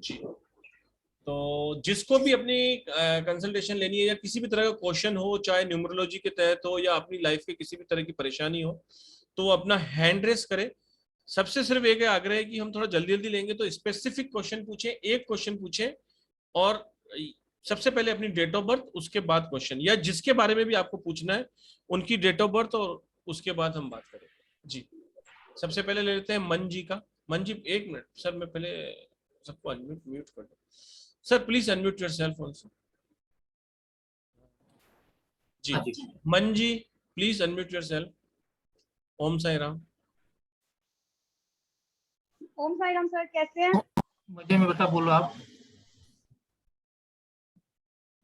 जी, तो जिसको भी अपनी कंसल्टेशन लेनी है या किसी भी तरह का क्वेश्चन हो, चाहे न्यूमरोलॉजी के तहत हो या अपनी लाइफ के किसी भी तरह की परेशानी हो, तो वो अपना हैंड रेस करे। सबसे सिर्फ एक आग्रह है कि हम थोड़ा जल्दी जल्दी लेंगे, तो स्पेसिफिक क्वेश्चन पूछें, एक क्वेश्चन पूछें, और सबसे पहले अपनी डेट ऑफ बर्थ, उसके बाद क्वेश्चन, या जिसके बारे में भी आपको पूछना है उनकी डेट ऑफ बर्थ, और उसके बाद हम बात करेंगे। जी, सबसे पहले ले लेते हैं मन जी का। मन जी, एक मिनट सर, मैं पहले सबको अनम्यूट म्यूट कर दूं। Sir please unmute yourself also. जी, हाँ जी। Mann ji please unmute yourself. Om Sai Ram. Om Sai Ram sir, कैसे हैं? मजे में, बेटा बोलो आप।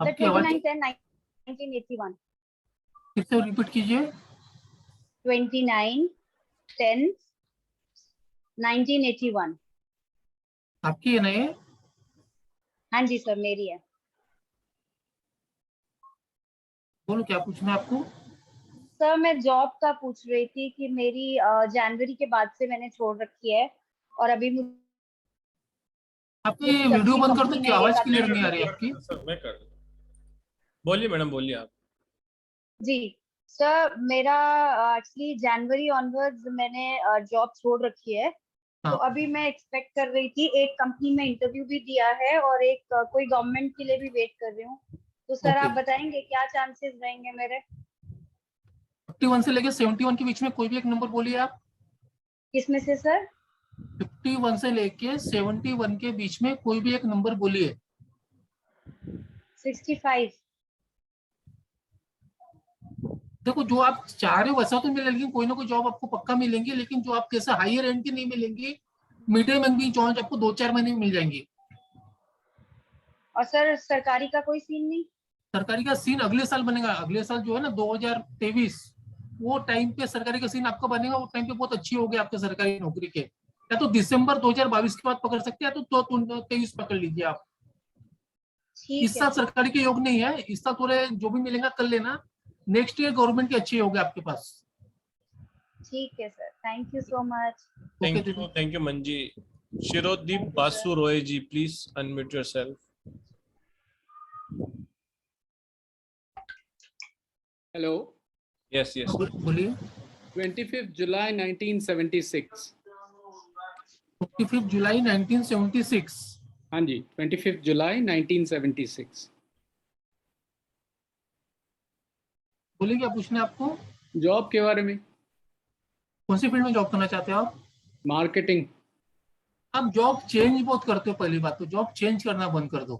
आपकी आवाज 29/10/1981। फिर से रिपीट कीजिए। 29/10/1981। आपकी है ना ये? हाँ जी सर, मेरी है। बोलो क्या पूछना है आपको। सर मैं जॉब का पूछ रही थी कि मेरी जनवरी के बाद से मैंने छोड़ रखी है, और अभी मुझे आपकी किसी वीडियो अच्छी बंद कर दो, कंपनी की में एक आवाज आध क्लियर नहीं आ महीने रही के। आपकी। सर मैं कर दूं। बोलिए मैडम, बोलिए आप। जी सर, मेरा एक्चुअली जनवरी ऑनवर्ड्स मैंने जॉब छोड़ रखी है। तो हाँ। अभी मैं एक्सपेक्ट कर रही थी, एक कंपनी में इंटरव्यू भी दिया है और एक कोई गवर्नमेंट के लिए भी वेट कर रही हूँ। तो सर ओके। आप बताएंगे क्या चांसेस रहेंगे मेरे? 51 से लेके 71 के बीच में कोई भी एक नंबर बोलिए आप। किसमें से सर? 51 से लेके 71 के बीच में कोई भी एक नंबर बोलिए। 65। देखो, जो आप चाह रहे हो वैसा तो मिलेगा, लेकिन कोई ना कोई जॉब आपको पक्का मिलेंगी, लेकिन जो आप कैसे हायर एंड की नहीं मिलेंगी, मीडियम एंड की जॉब आपको 2-4 महीने में मिल जाएंगी। और सर सरकारी का कोई सीन नहीं? सरकारी का सीन अगले साल बनेगा। अगले साल जो है ना 2023, वो टाइम पे सरकारी का सीन आपका बनेगा। वो टाइम पे बहुत अच्छी होगी आपके सरकारी नौकरी के। या तो दिसंबर 2022 के बाद पकड़ सकते हैं, या तो 23 पकड़ लीजिए आप। ठीक इस है साल सर। सरकारी के योग नहीं है, इस साल थोड़े जो भी मिलेगा कर लेना। नेक्स्ट ईयर गवर्नमेंट के अच्छे होंगे आपके पास। ठीक है sir, thank you so much. Okay thank you Mann ji. Shirodeep thank you sir. Basu Roy ji, please unmute yourself. Hello. Yes yes. बोलिए। 25 जुलाई 1976। 25 जुलाई 1976। हाँ जी, 25 जुलाई 1976। बोलिए क्या पूछना है आपको। जॉब के बारे में। कौन सी फील्ड में जॉब करना चाहते हो आप? मार्केटिंग। आप जॉब चेंज बहुत करते हो। पहली बात तो जॉब चेंज करना बंद कर दो।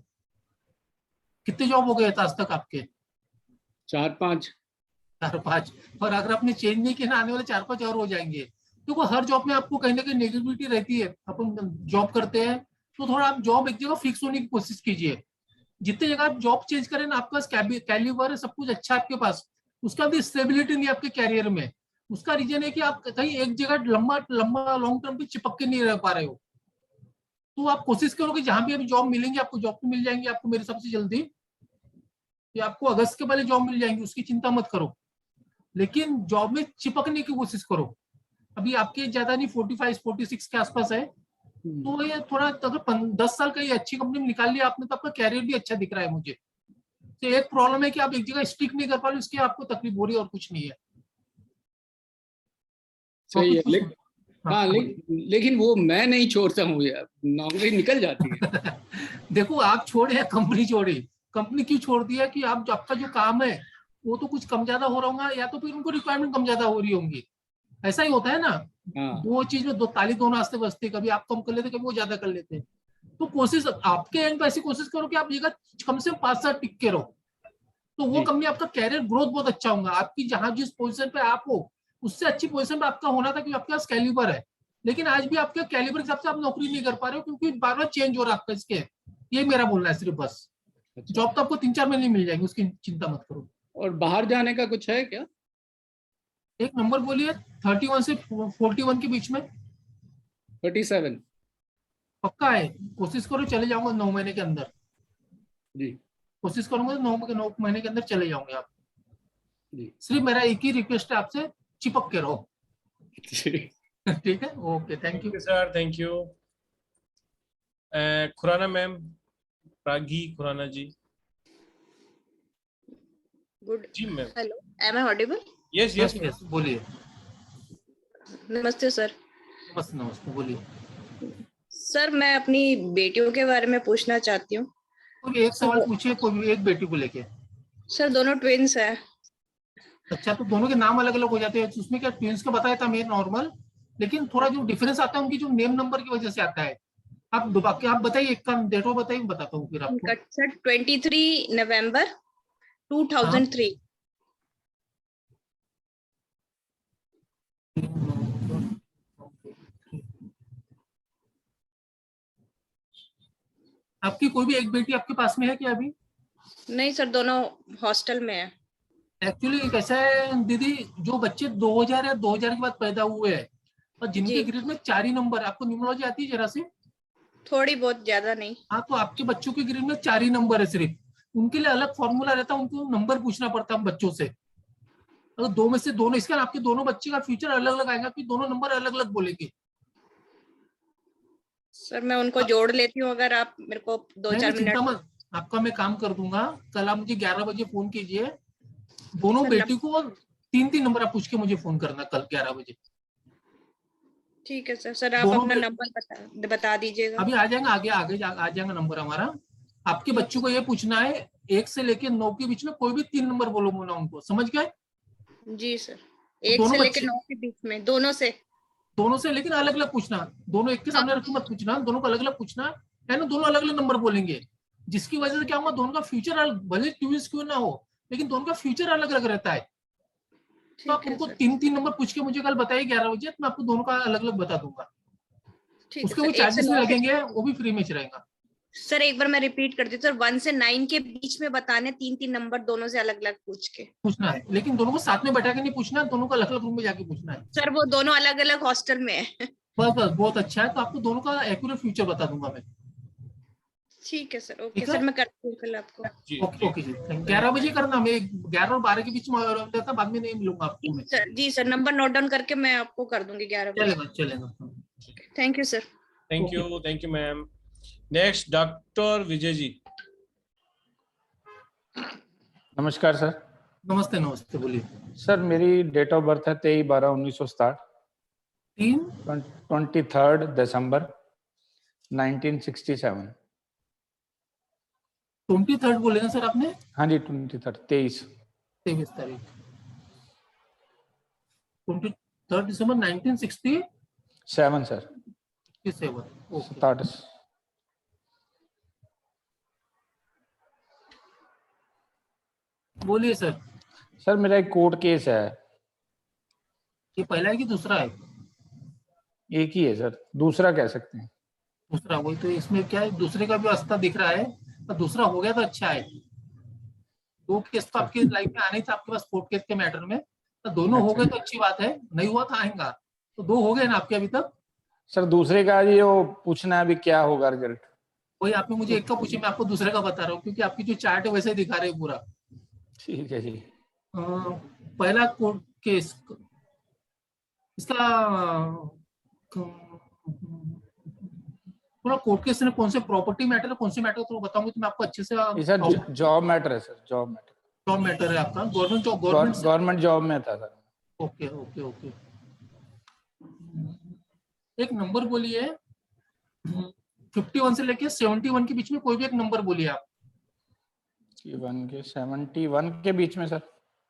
कितने जॉब हो गए आज तक आपके? 4-5। 4-5। और अगर आपने चेंज नहीं किया ना, आने वाले 4-5 और हो जाएंगे। क्योंकि हर जॉब में आपको कहीं ना कहीं नेगेटिविटी रहती है। अपन जॉब करते हैं तो थोड़ा आप जॉब एक जगह फिक्स होने की कोशिश कीजिए। जितनी जगह आप जॉब चेंज करें ना, आपका कैलिबर है, सब कुछ अच्छा है आपके पास, उसका भी स्टेबिलिटी नहीं है आपके कैरियर में। उसका रीजन है कि आप कहीं एक जगह लंबा लंबा लॉन्ग टर्म पे चिपक के नहीं रह पा रहे हो। तो आप कोशिश करो कि जहां भी अभी जॉब मिलेंगे आपको, जॉब तो मिल जाएंगे आपको मेरे हिसाब से जल्दी। कि आपको अगस्त के पहले जॉब मिल जाएंगी, उसकी चिंता मत करो। लेकिन जॉब में चिपकने की कोशिश करो। अभी आपके ज्यादा नहीं, 45-46 के आसपास है। तो ये थोड़ा अगर 10 साल का ये अच्छी कंपनी में निकाल लिया आपने, तो आपका कैरियर भी अच्छा दिख रहा है मुझे। तो एक प्रॉब्लम है कि आप एक जगह स्टिक नहीं कर पा रहे, उसकी आपको तकलीफ हो रही है और कुछ नहीं है। सही है। हाँ, हाँ, लेकिन वो मैं नहीं छोड़ता हूँ यार, नौकरी निकल जाती है। देखो, आप छोड़े या कंपनी छोड़ी। कंपनी क्यों छोड़ दिया कि आप आपका जो काम है वो तो कुछ कम ज्यादा हो रहा होगा, या तो फिर उनको रिक्वायरमेंट कम ज्यादा हो रही होंगी। ऐसा ही होता है ना। हाँ। दो चीज में दो ताली दोनों रास्ते बजते, कभी आप कम कर लेते, कभी वो ज्यादा कर लेते। तो कोशिश आपके एंड पे ऐसी कोशिश करो कि आप जगह कम से कम 5 साल टिक के रहो। तो वो जी। कंपनी आपका कैरियर ग्रोथ बहुत अच्छा होगा। आपकी जहां जिस पोजीशन पे आप हो, उससे अच्छी पोजीशन पे आपका होना था, क्योंकि आपके पास कैलिबर है। लेकिन आज भी आपके कैलिबर के हिसाब से आप नौकरी नहीं कर पा रहे हो, क्योंकि बार बार चेंज हो रहा है आपका। इसके ये मेरा बोलना है सिर्फ बस। अच्छा। जॉब तो आपको 3-4 महीने मिल जाएंगे, उसकी चिंता मत करो। और बाहर जाने का कुछ है क्या? एक नंबर बोलिए। 31 से 41 के बीच में 37। पक्का है? कोशिश करो, चले जाऊंगा 9 महीने के अंदर। जी। कोशिश करूंगा 9 महीने के अंदर चले जाऊंगे आप। जी। सिर्फ मेरा एक ही रिक्वेस्ट है आपसे, चिपक के रहो। जी। ठीक है, okay, thank thank you. You sir, thank you. Khurana ma'am, Pragi Khurana ji. Good. जी ma'am. Hello, am I audible? Yes yes. Yes बोलिए। नमस्ते सर। नमस्ते नमस्ते बोलिए। सर मैं अपनी बेटियों के बारे में पूछना चाहती हूँ। कोई एक सवाल पूछिए, कोई एक बेटी को लेके। सर दोनों ट्विंस हैं। अच्छा, तो दोनों के नाम अलग अलग हो जाते हैं, उसमें क्या ट्विंस का बताया था मैं नॉर्मल, लेकिन थोड़ा जो डिफरेंस आता है उनकी जो नेम नंबर की वजह से आता है। आप बाकी आप बताइए, एक का डेट ऑफ बताइए, बताता हूँ फिर आपको। उनका सर 23 नवंबर हाँ 2003। आपकी कोई भी एक बेटी आपके पास में है क्या अभी? नहीं सर, दोनों हॉस्टल में है। एक्चुअली कैसा है दीदी, जो बच्चे 2000 या 2000 के बाद पैदा हुए हैं और जिनके जी, ग्रेड में 4 ही नंबर, आपको न्यूमरोलॉजी आती है जरा से? थोड़ी बहुत, ज्यादा नहीं। हाँ, तो आपके बच्चों के ग्रेड में 4 ही नंबर है सिर्फ, उनके लिए अलग फॉर्मूला रहता है, उनको नंबर पूछना पड़ता है बच्चों से। अगर दो में से दोनों, इसका आपके दोनों बच्चे का फ्यूचर अलग अलग आएगा कि दोनों नंबर अलग अलग बोलेंगे। सर मैं उनको जोड़ लेती हूँ, अगर आप मेरे को दो नहीं चार नहीं चिंता मिनट। मत, आपका मैं काम कर दूंगा। कल आप मुझे 11 बजे फोन कीजिए, दोनों सर बेटी को 3 नंबर आप पूछ के मुझे फोन करना कल 11 बजे। ठीक है सर। सर आप दोनों अपना में नंबर बता दीजिएगा। अभी आ जाएगा, आगे आगे आ जाएगा नंबर हमारा। आपके ठीक बच्चों को ये पूछना है 1 से लेके 9 के बीच में कोई भी 3 नंबर बोलो ना उनको, समझ गए? है। जी सर। तो 1 दोनों से लेकर बच्चे 9 के बीच में, दोनों से। दोनों से, लेकिन अलग अलग पूछना, दोनों एक के हाँ सामने रख के मत पूछना, दोनों को अलग अलग पूछना है ना, दोनों अलग अलग नंबर बोलेंगे। जिसकी वजह से क्या होगा, दोनों का फ्यूचर भले ट्विंस क्यों ना हो, लेकिन दोनों का फ्यूचर अलग अलग रहता है। तो आप ठीक है उनको सर। 3 नंबर पूछ के मुझे कल बताइए 11 बजे, तो मैं आपको दोनों का अलग अलग बता दूंगा। ठीक है उसके सर। कोई 1 से चार्जेस नहीं 9 के। लगेंगे, वो भी फ्री में रहेगा। सर एक बार मैं रिपीट करती हूँ सर, 1 से 9 के बीच में बताने, 3 नंबर दोनों से अलग अलग पूछ के। पूछना है, लेकिन दोनों को साथ में बैठा के नहीं पूछना है, दोनों को अलग अलग रूम में जाके पूछना है। सर वो दोनों अलग अलग हॉस्टल में है। बस बस बहुत अच्छा है, तो आपको दोनों का एक्यूरेट फ्यूचर बता दूंगा मैं। ठीक है सर। ओके ठीक है, सर, मैं करती हूँ कल आपको। जी ओके ओके जी, 11 बजे करना, मैं 11 और 12 के बीच में रहता, बाद में नहीं मिलूंगा आपको मैं। जी सर, नंबर नोट डाउन करके मैं आपको कर दूंगी 11 बजे। चलेगा चलेगा। Thank you sir. Thank you ma'am. Next doctor Vijay ji. नमस्कार सर। नमस्ते नमस्ते बोलिए। सर मेरी डेट ऑफ बर्थ है 23/12/1967, 23 दिसंबर 1967। 23 बोले ना सर आपने? हाँ जी 23 23 तारीख, 23 दिसंबर 1967। 7 सर। ओके 67। बोलिए सर। सर मेरा एक कोर्ट केस है। ये पहला है कि दूसरा है? एक ही है सर, दूसरा कह सकते हैं। दूसरा, वही तो, इसमें क्या है, दूसरे का भी रास्ता दिख रहा है, और दूसरा हो गया तो अच्छा है। 2 केस तो आपकी लाइफ में आने ही था आपके पास कोर्ट केस के मैटर में, तो दोनों हो गए तो अच्छी बात है, नहीं हुआ तो आएगा। तो 2 हो गए ना आपके अभी तक? सर दूसरे का ये वो पूछना है अभी क्या होगा रिजल्ट। वही आपने मुझे एक का पूछे, मैं आपको दूसरे का बता रहा हूँ, क्योंकि आपकी जो चार्ट है वैसे ही दिखा रहे हैं पूरा। ठीक है जी। पहला कोर्ट केस इसका पूरा कोर्ट केस में कौन से प्रॉपर्टी मैटर है, कौन से मैटर तो बताऊंगी तो मैं आपको अच्छे से। ये सर जॉब मैटर है sir, job matter. Job matter है आपका, government job, government. Government job में था सर। Okay okay okay. एक नंबर बोलिए, 51 से लेके 71 के बीच में कोई भी एक नंबर बोलिए आप। 51 के 71 के बीच में सर।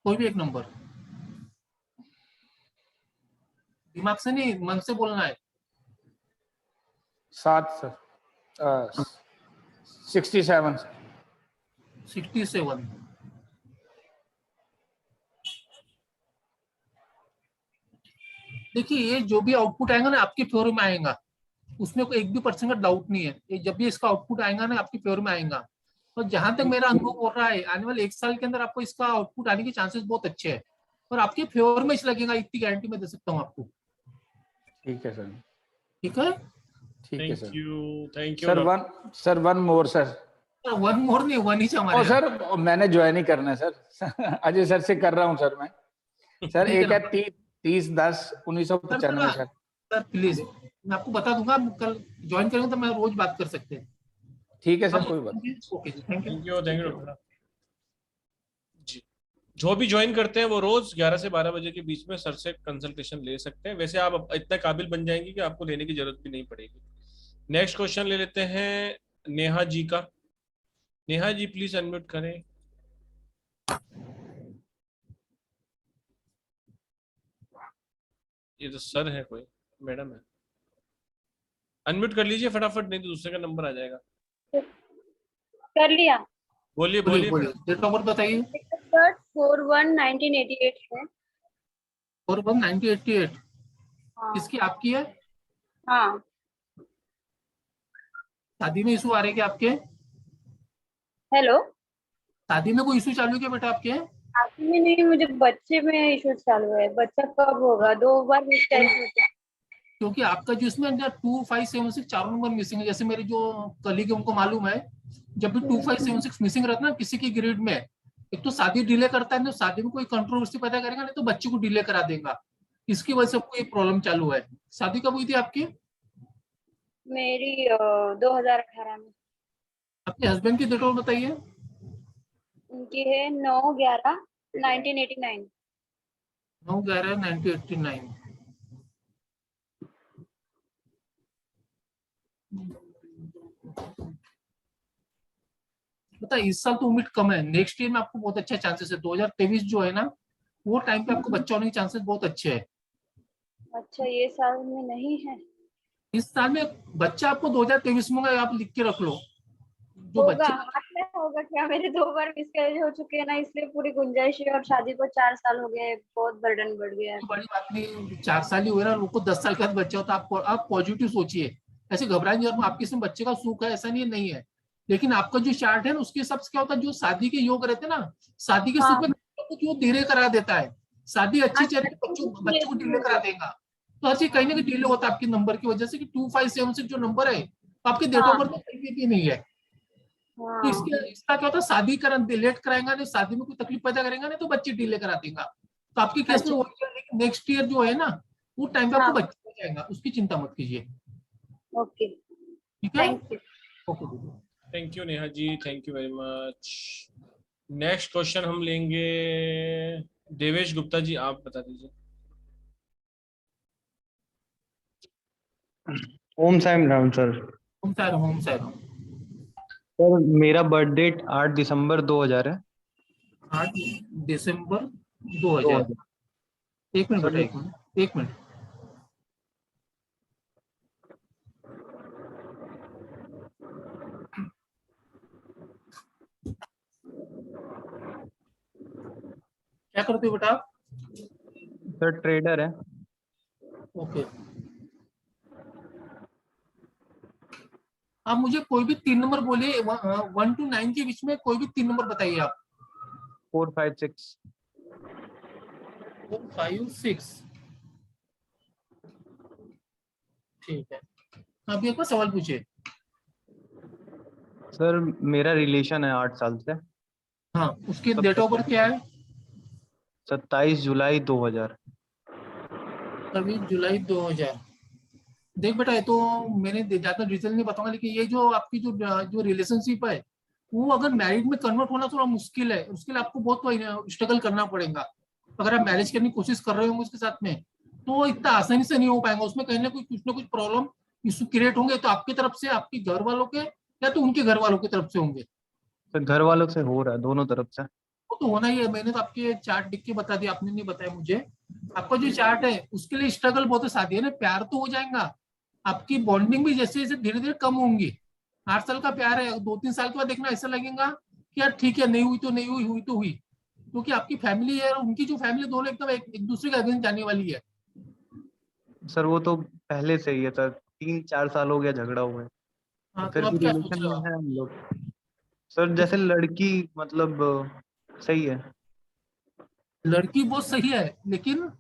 कोई भी एक नंबर, दिमाग से नहीं मन से बोलना है। 7 सर। 67 सर। 67। देखिए, ये जो भी आउटपुट आएगा ना आपके फेवर में आएगा, उसमें कोई 1% का डाउट नहीं है। ये जब भी इसका आउटपुट आएगा ना आपके फेवर में आएगा। और जहां तक मेरा अनुभव हो रहा है, आने वाले 1 साल के अंदर आपको इसका आउटपुट आने के चांसेस बहुत अच्छे हैं, और आपके फेवर में इस लगेगा, इतनी गारंटी मैं दे सकता हूँ आपको। ठीक है सर। ठीक है, ठीक है sir. Thank you sir one more sir. 1 मोर नहीं, 1 ही हमारे। ओ सर मैंने ज्वाइन ही करना है सर। अजय सर से कर रहा हूँ सर मैं। सर एक है 30/10/1995 सर। सर प्लीज मैं आपको बता दूंगा, आप कल ज्वाइन करेंगे तो मैं रोज बात कर सकते हैं। ठीक है सर, कोई बात नहीं। ओके जी, thank you. Thank you doctor साहब जी। जो भी ज्वाइन करते हैं वो रोज 11 से 12 बजे के बीच में सर से कंसल्टेशन ले सकते हैं। वैसे आप इतने काबिल बन जाएंगे कि आपको लेने की जरूरत भी नहीं पड़ेगी। नेक्स्ट क्वेश्चन ले लेते हैं नेहा जी का। नेहा जी प्लीज अनम्यूट करें। ये तो सर है, कोई मैडम है? अनम्यूट कर लीजिए फटाफट, नहीं तो दूसरे का नंबर आ जाएगा। कर लिया। बोलिए बोलिए बोलिए बोलिए, डेट ऑफ बर्थ बताइए। 4/1/1988 है। 4/1/1988। हाँ किसकी, आपकी है? हाँ। शादी में इशू आ रहे क्या आपके? हेलो। शादी में कोई इशू चालू है क्या बेटा आपके? शादी में नहीं, मुझे बच्चे में इशू चालू है। बच्चा कब होगा? 2 बार मिसकैरेज हो गया। क्योंकि आपका जो इसमें 2576 चारों नंबर मिसिंग है। जैसे मेरे जो कलीग है उनको मालूम है, जब भी 2576 मिसिंग रहता है ना किसी की ग्रेड में, एक तो शादी डिले करता है, तो शादी में कोई कंट्रोवर्सी पैदा करेगा, नहीं तो बच्चे को डिले करा देगा। इसकी वजह से आपको ये प्रॉब्लम चालू है। शादी कब हुई थी आपकी? मेरी 2018 में। अपने हस्बैंड की डेट ऑफ बताइए। उनकी है 9/11/1989। 9/11/1989। पता है इस साल तो उम्मीद कम है, नेक्स्ट ईयर में आपको बहुत अच्छा चांसेस है। 2023 जो है ना, वो टाइम पे आपको बच्चा होने के चांसेस बहुत अच्छे हैं। अच्छा, ये साल में नहीं है? इस साल में बच्चा आपको 2023 में होगा, आप लिख के रख लो। जो होगा, बच्चे हाथ में होगा क्या? मेरे 2 बार मिसकैरेज हो चुके हैं ना, इसलिए पूरी गुंजाइश है। और शादी को 4 साल हो गए, बहुत बर्डन बढ़ गया है। बड़ी बात नहीं, 4 साल ही हुए ना, उनको 10 साल के बाद बच्चा होता है। आप पॉजिटिव सोचिए, ऐसे घबराए नहीं। और आपके इसमें बच्चे का सुख है ऐसा नहीं है। लेकिन आपका जो चार्ट है ना, उसके हिसाब से क्या होता है, जो शादी के योग रहते हैं ना, शादी के सुख हाँ में जो धीरे करा देता है। शादी अच्छी हाँ, चल रही है, बच्चों को डिले करा देगा। तो हर चीज कहीं ना कहीं डिले होता है आपके नंबर की वजह से। कि 2576 जो नंबर है, आपके डेट ऑफ हाँ बर्थ में कहीं भी नहीं है। तो हाँ। इसका क्या होता है, शादी लेट कराएंगा नहीं, शादी में कोई तकलीफ पैदा करेगा नहीं, तो बच्चे डिले करा देगा। तो आपके केस में अच्छा। वो, लेकिन नेक्स्ट ईयर जो है ना, वो टाइम पे आपको हाँ। बच्चा हो जाएगा, उसकी चिंता मत कीजिए। ओके, ठीक है, thank you. Okay. Thank you Neha ji, thank you very much. Next question हम लेंगे देवेश गुप्ता जी, आप बता दीजिए। ओम साईं राम सर। होम साइड सर मेरा बर्थ डेट 8 दिसंबर 2000 है। 8 दिसंबर 2000। 2000 एक मिनट बेटा, सर। एक मिनट, एक मिनट। क्या करते हो बेटा आप? सर ट्रेडर है। ओके, आप मुझे कोई भी 3 नंबर बोलिए, 1 to 9 के बीच में कोई भी 3 नंबर बताइए आप। 4 5 6। 4 5 6। ठीक है, आप एक बार सवाल पूछिए। सर मेरा रिलेशन है 8 साल से। हाँ, उसकी डेट ऑफ बर्थ क्या है? 27 जुलाई 2000। 23 जुलाई 2000। देख बेटा, ये तो मैंने ज्यादा डिटेल नहीं बताऊंगा, लेकिन ये जो आपकी जो रिलेशनशिप है, वो अगर मैरिड में कन्वर्ट होना थोड़ा मुश्किल है। उसके लिए आपको बहुत स्ट्रगल करना पड़ेगा। अगर आप मैरिज करने की कोशिश कर रहे होंगे उसके साथ में, तो इतना आसानी से नहीं हो पाएगा। उसमें कहीं ना कुछ ना कुछ प्रॉब्लम इशू क्रिएट होंगे, तो आपकी तरफ से, आपके घर वालों के, या तो उनके घर वालों की तरफ से होंगे। सर घर वालों से हो रहा है, दोनों तरफ से। वो तो होना ही है। मैंने तो आपके चार्ट लिख के बता दिया, आपने नहीं बताया मुझे। आपका जो चार्ट है उसके लिए स्ट्रगल बहुत है। शादी है ना, प्यार तो हो जाएगा, आपकी बॉन्डिंग भी जैसे जैसे धीरे धीरे कम होंगी। 8 साल का प्यार है, 2-3 साल के बाद देखना ऐसा लगेगा कि यार ठीक है, नहीं हुई तो नहीं हुई, हुई तो हुई। क्योंकि आपकी फैमिली है और उनकी जो फैमिली, दोनों एकदम एक दूसरे के अगेंस्ट जाने वाली है। सर वो तो पहले से ही है सर, 3 4 साल हो गया झगड़ा हुए। हाँ, तो फिर भी आप क्या सोच रिलेशन रहे में हो? है हम लोग। सर जैसे लड़की मतलब सही है। लड़की बहुत सही है, लेकिन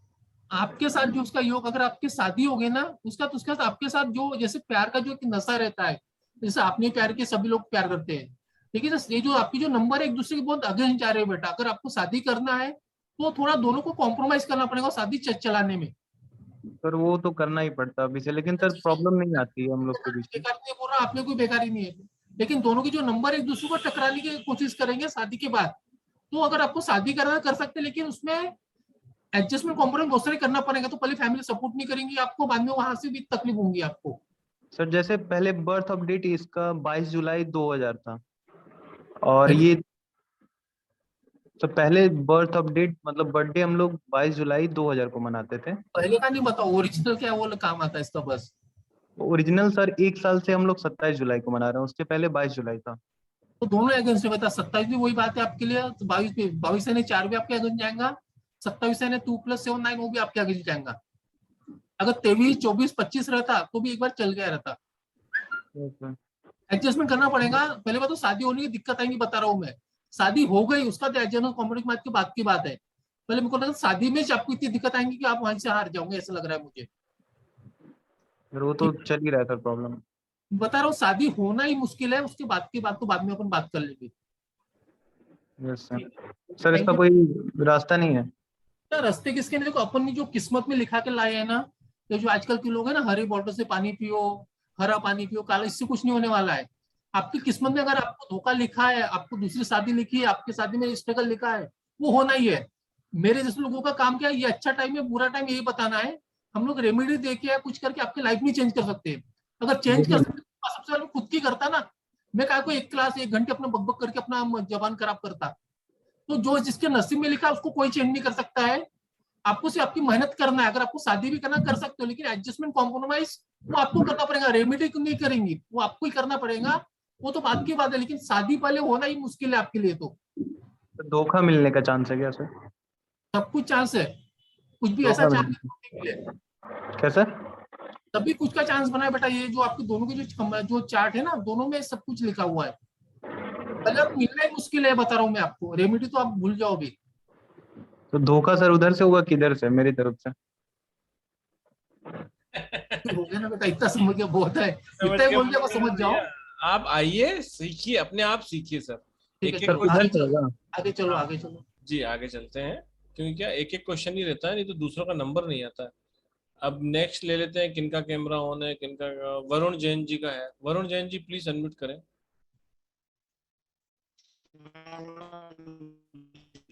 आपके साथ जो उसका योग, अगर आपकी शादी होगी ना, उसका साथ आपके साथ जो जैसे प्यार का जो एक नशा रहता है, जैसे आपने प्यार किया, सभी लोग प्यार करते हैं। लेकिन ये जो आपकी जो नंबर है, एक दूसरे के बहुत अगेंस्ट जा रहे हो बेटा। अगर आपको शादी करना है तो थोड़ा दोनों को कॉम्प्रोमाइज करना पड़ेगा शादी चलाने में। सर वो तो करना ही पड़ता अभी से, लेकिन सर प्रॉब्लम नहीं आती है हम लोग के बीच में। बेकार नहीं बोल रहा, आप में कोई बेकारी नहीं है, लेकिन दोनों की जो नंबर एक दूसरे को टकराने की कोशिश करेंगे शादी के बाद, तो अगर आपको शादी करना कर सकते हैं, लेकिन उसमें एडजस्टमेंट कॉम्प्रोमाइज बहुत सारे करना पड़ेगा। तो पहले फैमिली सपोर्ट नहीं करेंगी आपको, बाद में वहां से भी तकलीफ होंगी आपको। सर जैसे पहले बर्थ अपडेट इसका 22 जुलाई 2000 था, और ये तो पहले बर्थ अपडेट मतलब बर्थडे हम लोग 22 जुलाई 2000 को मनाते थे। पहले का नहीं बताओ, ओरिजिनल क्या है वो काम आता है इसका बस। ओरिजिनल सर 1 साल से हम लोग 27 जुलाई को मना रहे हैं, उसके पहले 22 जुलाई था। तो दोनों अगेंस्ट में बता, 27 भी वही बात है आपके लिए, तो 22 यानी 4 भी आपके अगेंस्ट जाएगा, 27 यानी 2 + 7 9 वो भी आपके अगेंस्ट जाएगा। अगर 23 24 25 रहता तो भी एक बार चल गया रहता। एडजस्टमेंट करना पड़ेगा। पहले बात तो शादी होने की दिक्कत आएंगी, बता रहा हूँ मैं। शादी हो गई उसका तो एडजस्टमेंट कॉम्प्रोमाइज की बात है। पहले मेरे को लगा शादी में आपको इतनी दिक्कत आएंगी कि आप वहां से हार जाओगे, ऐसा लग रहा है मुझे। फिर वो तो चल ही रहा था प्रॉब्लम। बता रहा हूँ शादी होना ही मुश्किल है, उसके बाद की बात तो बाद में अपन बात कर लेंगे। Yes sir. सर इसका कोई रास्ता नहीं है? तो रास्ते किसके नहीं, देखो अपन ने जो किस्मत में लिखा के लाए हैं ना, ये जो आजकल के लोग हैं ना, हरी बॉटल से पानी पियो, हरा पानी पियो, काला, इससे कुछ नहीं होने वाला है। आपकी किस्मत में अगर आपको धोखा लिखा है, आपको दूसरी शादी लिखी है, आपकी शादी में स्ट्रगल लिखा है, वो होना ही है। मेरे जैसे लोगों का काम क्या है, ये अच्छा टाइम है बुरा टाइम यही बताना है। हम लोग रेमेडी दे के या कुछ करके आपकी लाइफ नहीं चेंज कर सकते। अगर चेंज कर सकते तो सबसे पहले खुद की करता ना। मैं क्या को 1 घंटे अपना बकबक करके अपना जबान खराब करता। तो जो जिसके नसीब में लिखा है उसको कोई चेंज नहीं कर सकता है। आपको सिर्फ आपकी मेहनत करना है। अगर आपको शादी भी करना कर सकते हो, लेकिन एडजस्टमेंट कॉम्प्रोमाइज वो आपको करना पड़ेगा। रेमेडी नहीं करेंगी, वो आपको ही करना पड़ेगा। वो तो बात की बात है, लेकिन शादी पहले होना ही मुश्किल है आपके लिए। तो धोखा मिलने का चांस है क्या सर? सब कुछ चांस है, कुछ भी ऐसा धोखा चांस मिलने नहीं मिले, क्या सर? तभी कुछ का चांस बना है बेटा। ये जो आपके दोनों के जो चार्ट है ना, दोनों में सब कुछ लिखा हुआ है। पहले आप मिलना ही मुश्किल है, बता रहा हूँ मैं आपको। रेमेडी तो आप भूल जाओ भी। तो धोखा सर उधर से होगा किधर से? मेरी तरफ से? हो गया ना बेटा, इतना समझ गया बहुत है, इतना ही बोल दिया, समझ जाओ। आप आइए, सीखिए, अपने आप सीखिए सर। ठीक है, एक-एक चलो उधर आगे से होगा? आगे चलो, आगे चलो। जी आगे चलते हैं, क्योंकि क्या एक एक क्वेश्चन ही रहता है, नहीं तो दूसरों का नंबर नहीं आता है। अब नेक्स्ट ले लेते हैं, किनका कैमरा ऑन है, किनका। वरुण जैन जी का है। वरुण जैन जी प्लीज अनम्यूट करें।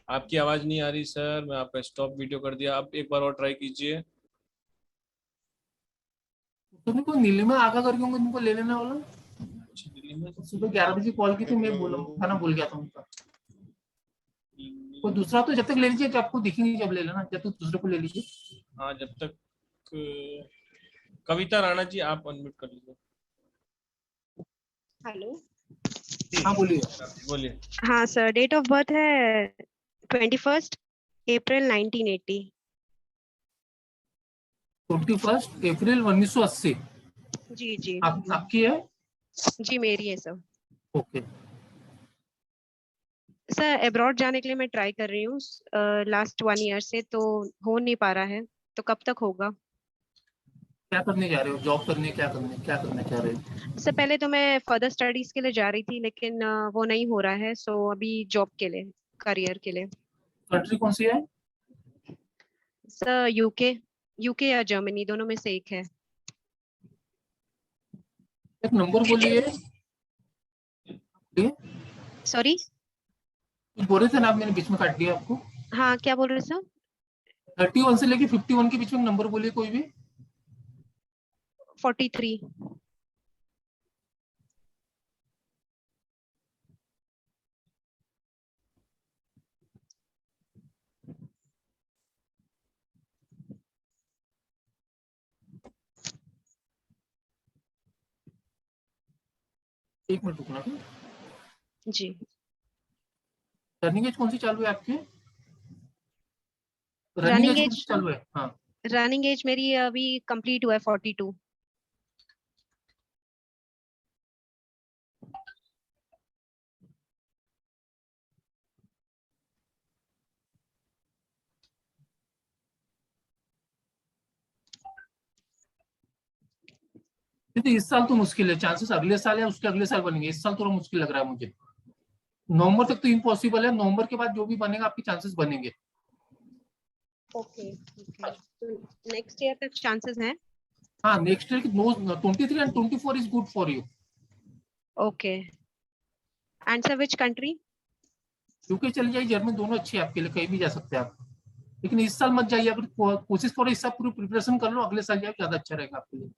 आपकी आवाज नहीं आ रही सर, मैं आपका स्टॉप वीडियो कर दिया। आप एक बार और ट्राई कीजिए। तुम्हें कोई नीलिमा आगा करके होंगे, तुमको ले लेने वाला। दिल्ली में सुबह 11 बजे कॉल की थी, मैं बोला खाना भूल गया था उनका। कोई दूसरा तो जब तक ले लीजिए, जब आपको दिखेंगे जब ले लेना, जब तक दूसरे को ले लीजिए। हाँ, जब तक कविता राणा जी आप अनम्यूट कर लीजिए। हेलो। हाँ बोलिए। बोलिए। हाँ सर, डेट ऑफ बर्थ है 21 अप्रैल 1980। 21 अप्रैल 1980। जी जी आपकी है? जी, मेरी है सर। ओके। सर अब्रॉड जाने के लिए मैं ट्राई कर रही हूँ लास्ट 1 ईयर से, तो हो नहीं पा रहा है, तो कब तक होगा? क्या करने जा रहे हो? जॉब करने? क्या करने चाह रहे हो? सर पहले तो मैं फर्दर स्टडीज के लिए जा रही थी, लेकिन वो नहीं हो रहा है, सो अभी जॉब के लिए, करियर के लिए। कंट्री कौन सी है? सर यूके या जर्मनी, दोनों में से एक है। एक नंबर बोलिए। सॉरी, कुछ बोल रहे थे ना आप, मैंने बीच में काट दिया आपको। हाँ क्या बोल रहे सर? 31 से लेके 51 के बीच में नंबर बोलिए कोई भी। 43। एक मिनट रुकना। जी, रनिंग एज कौन सी चालू है आपकी? रनिंग कौन एज, सी चालू है? हाँ। रनिंग एज मेरी अभी कंप्लीट हुआ है 42। तो इस साल तो मुश्किल है, चांसेस अगले साल या उसके अगले साल बनेंगे। इस साल थोड़ा मुश्किल लग रहा है मुझे। नवंबर तक तो इम्पॉसिबल है, नवंबर के बाद जो भी बनेगा आपके चांसेस बनेंगे। ओके ओके, तो नेक्स्ट ईयर तक चांसेस हैं? हाँ, नेक्स्ट ईयर की no 23 and 24 is good for you. Okay, and sir which country? UK चल जाइए, जर्मनी, दोनों अच्छे हैं आपके लिए, कहीं भी जा सकते हैं आप। लेकिन इस साल मत जाइए, अगर कोशिश करो इस साल पूरी प्रिपरेशन कर लो, अगले साल जाए ज्यादा अच्छा रहेगा आपके लिए।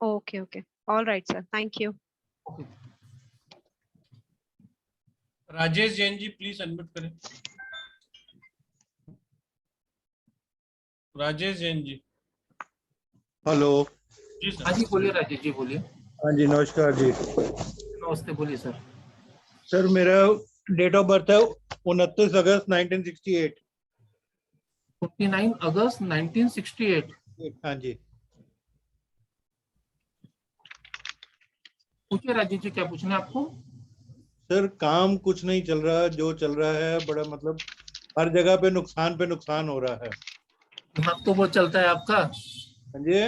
Okay okay, all right sir, thank you. Okay. Rajesh Jain ji please unmute करें। राजेश जैन जी। हेलो। जी सर। हाँ जी बोलिए राजेश जी, बोलिए। हाँ जी, नमस्कार जी। नमस्ते, बोलिए सर। सर मेरा डेट ऑफ बर्थ है 29 अगस्त 1968। 29 अगस्त 1968। हाँ जी। पूछिए राजेश जी, क्या पूछना है आपको? सर काम कुछ नहीं चल रहा, जो चल रहा है बड़ा मतलब हर जगह पे नुकसान हो रहा है। दिमाग तो बहुत चलता है आपका। हाँ जी।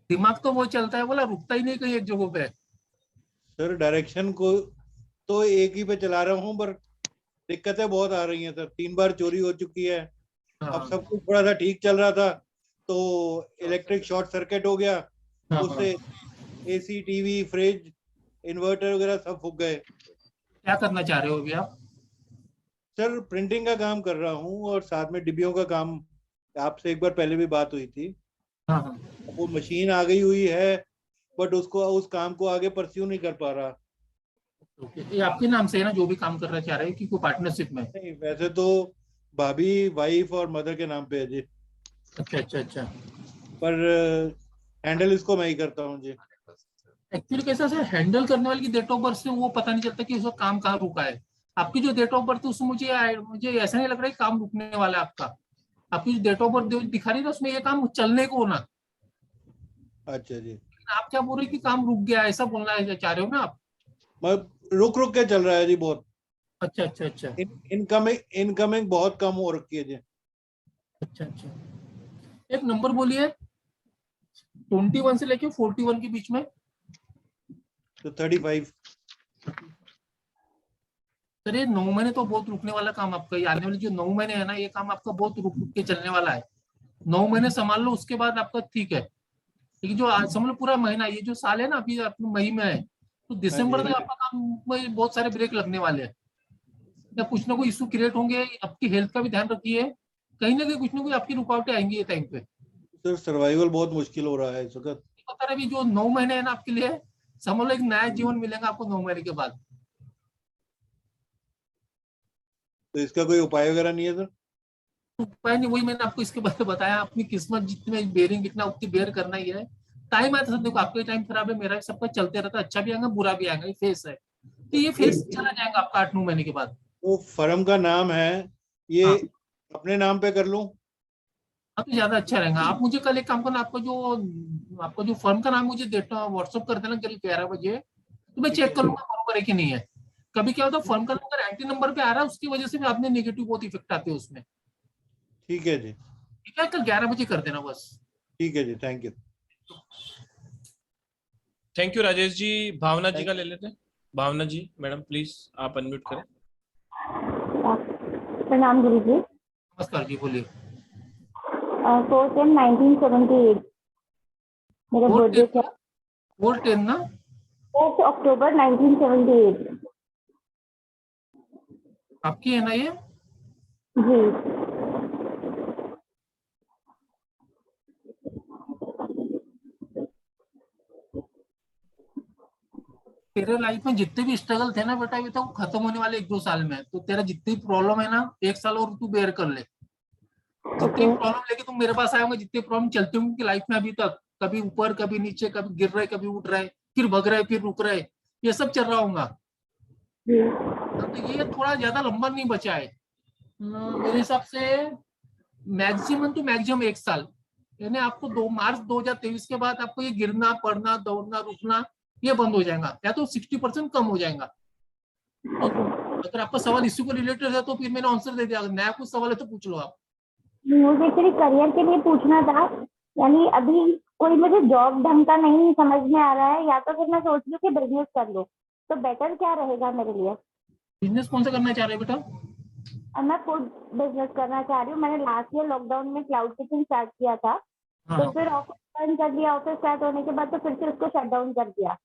दिमाग तो बहुत चलता है, बोला रुकता ही नहीं कहीं एक जगह पे। सर डायरेक्शन को तो एक ही पे चला रहा हूँ, पर दिक्कतें बहुत आ रही हैं सर। 3 बार चोरी हो चुकी है। अब सब कुछ थोड़ा सा ठीक चल रहा था तो इलेक्ट्रिक शॉर्ट सर्किट हो गया, उससे एसी, टीवी, फ्रिज, इन्वर्टर वगैरह सब फूक गए। क्या करना चाह रहे हो अभी आप? सर प्रिंटिंग का काम कर रहा हूँ और साथ में डिब्बियों का काम। आपसे एक बार पहले भी बात हुई थी। हाँ हाँ। वो मशीन आ गई हुई है, बट उस काम को आगे परस्यू नहीं कर पा रहा। ये आपके नाम से है ना, जो भी काम करना चाह रहे हैं, कि कोई पार्टनरशिप में? नहीं, वैसे तो भाभी, वाइफ और मदर के नाम पे है जी, अच्छा अच्छा अच्छा। पर हैंडल इसको मैं ही करता हूँ जी। एक्चुअली कैसा सर, हैंडल करने वाले की डेट ऑफ बर्थ से वो पता नहीं चलता कि उसका काम कहाँ रुका है। आपकी जो डेट ऑफ बर्थ है उसमें मुझे ऐसा नहीं लग रहा है कि काम रुकने वाला है आपका। आपकी जो डेट ऑफ बर्थ दिखा रही है ना, उसमें ये काम चलने को होना। अच्छा जी। आप क्या बोल रहे हैं कि काम रुक गया, ऐसा बोलना है चाह रहे हो ना आप? मैं रुक रुक के चल रहा है जी बहुत। अच्छा अच्छा अच्छा। इनकमिंग बहुत कम हो रखी है जी। अच्छा अच्छा। एक नंबर बोलिए, 21 से लेके 41 के बीच में। तो 35। सर ये 9 महीने तो बहुत रुकने वाला काम आपका, ये आने वाले जो 9 महीने है ना, ये काम आपका बहुत रुक रुक के चलने वाला है। 9 महीने संभाल लो, उसके बाद आपका ठीक है। लेकिन जो आज समझ लो पूरा महीना, ये जो साल है ना, अभी अपने मई में है, तो दिसंबर तक आपका काम में बहुत सारे ब्रेक लगने वाले हैं। या कुछ ना कोई इशू क्रिएट होंगे। आपकी हेल्थ का भी ध्यान रखिए, कहीं ना कहीं कुछ ना कोई आपकी रुकावटें आएंगी ये टाइम पे। सर सर्वाइवल बहुत मुश्किल हो रहा है इस वक्त। पता है, अभी जो 9 महीने है ना आपके लिए, समझ लो एक नया जीवन मिलेगा आपको 9 महीने के बाद। तो इसका कोई उपाय वगैरह नहीं है सर? उपाय नहीं, वही मैंने आपको इसके बारे में बताया। अपनी किस्मत जितने बेरिंग इतना उतनी बेयर करना ही है। टाइम आता है, देखो आपका टाइम खराब है, मेरा भी, सबका चलते रहता है। अच्छा भी आएगा, बुरा भी आएगा, ये फेस है। तो ये फेस चला जाएगा आपका 8-9 महीने के बाद। वो फर्म का नाम है, ये हाँ। अपने नाम पे कर लूं? अब तो ज्यादा अच्छा रहेगा। आप मुझे कल एक काम करना, आपको जो फर्म का नाम मुझे देता व्हाट्सअप कर देना कल 11 बजे, तो मैं चेक कर लूंगा बरोबर है कि नहीं है। कभी क्या होता है, फर्म का नंबर एंटी नंबर पे आ रहा है, उसकी वजह से भी आपने नेगेटिव बहुत इफेक्ट आते हैं उसमें। ठीक है जी। ठीक है, कल 11 बजे कर देना बस। ठीक है जी, thank you. Thank you Rajesh ji. Bhavna ji का ले लेते हैं। भावना जी, मैडम प्लीज आप अनम्यूट करें। प्रणाम गुरु जी। नमस्कार जी, बोलिए। 4/10/1978 मेरा बर्थडे था। 4/10 ना? 4 अक्टूबर 1978 आपकी है ना ये? जी। तेरे लाइफ में जितने भी स्ट्रगल थे ना बेटा, ये तो खत्म होने वाले 1-2 साल में। तो तेरा जितनी प्रॉब्लम है ना, 1 साल और तू बेयर कर ले। जितनी प्रॉब्लम लेके तुम मेरे पास आए होंगे, जितनी प्रॉब्लम चलती होंगी लाइफ में अभी तक, कभी ऊपर कभी नीचे, कभी गिर रहे कभी उठ रहे, फिर भग रहे फिर रुक रहे, ये सब चल रहा होगा। तो ये थोड़ा ज्यादा लंबा नहीं बचा है मेरे हिसाब से। मैक्सिमम टू मैक्सिमम 1 साल, यानी आपको 2 मार्च 2023 के बाद आपको ये गिरना पड़ना दौड़ना रुकना ये बंद हो जाएगा, या तो 60% कम हो जाएगा। तो अगर आपका सवाल इसी को रिलेटेड है तो फिर मैंने आंसर दे दिया। अगर नया कुछ सवाल है तो पूछ लो आप। मुझे एक्चुअली करियर के लिए पूछना था। यानी अभी कोई मुझे जॉब ढंग का नहीं समझ में आ रहा है, या तो फिर मैं सोच रही हूँ कि बिजनेस कर लूँ, तो बेटर क्या रहेगा मेरे लिए? बिजनेस कौन सा करना चाह रहे हो बेटा? और मैं फूड बिजनेस करना चाह रही हूँ। मैंने लास्ट ईयर लॉकडाउन में क्लाउड किचन स्टार्ट किया था, तो फिर ऑफिस बंद कर दिया। ऑफिस स्टार्ट होने के बाद तो फिर से उसको शट डाउन कर दिया,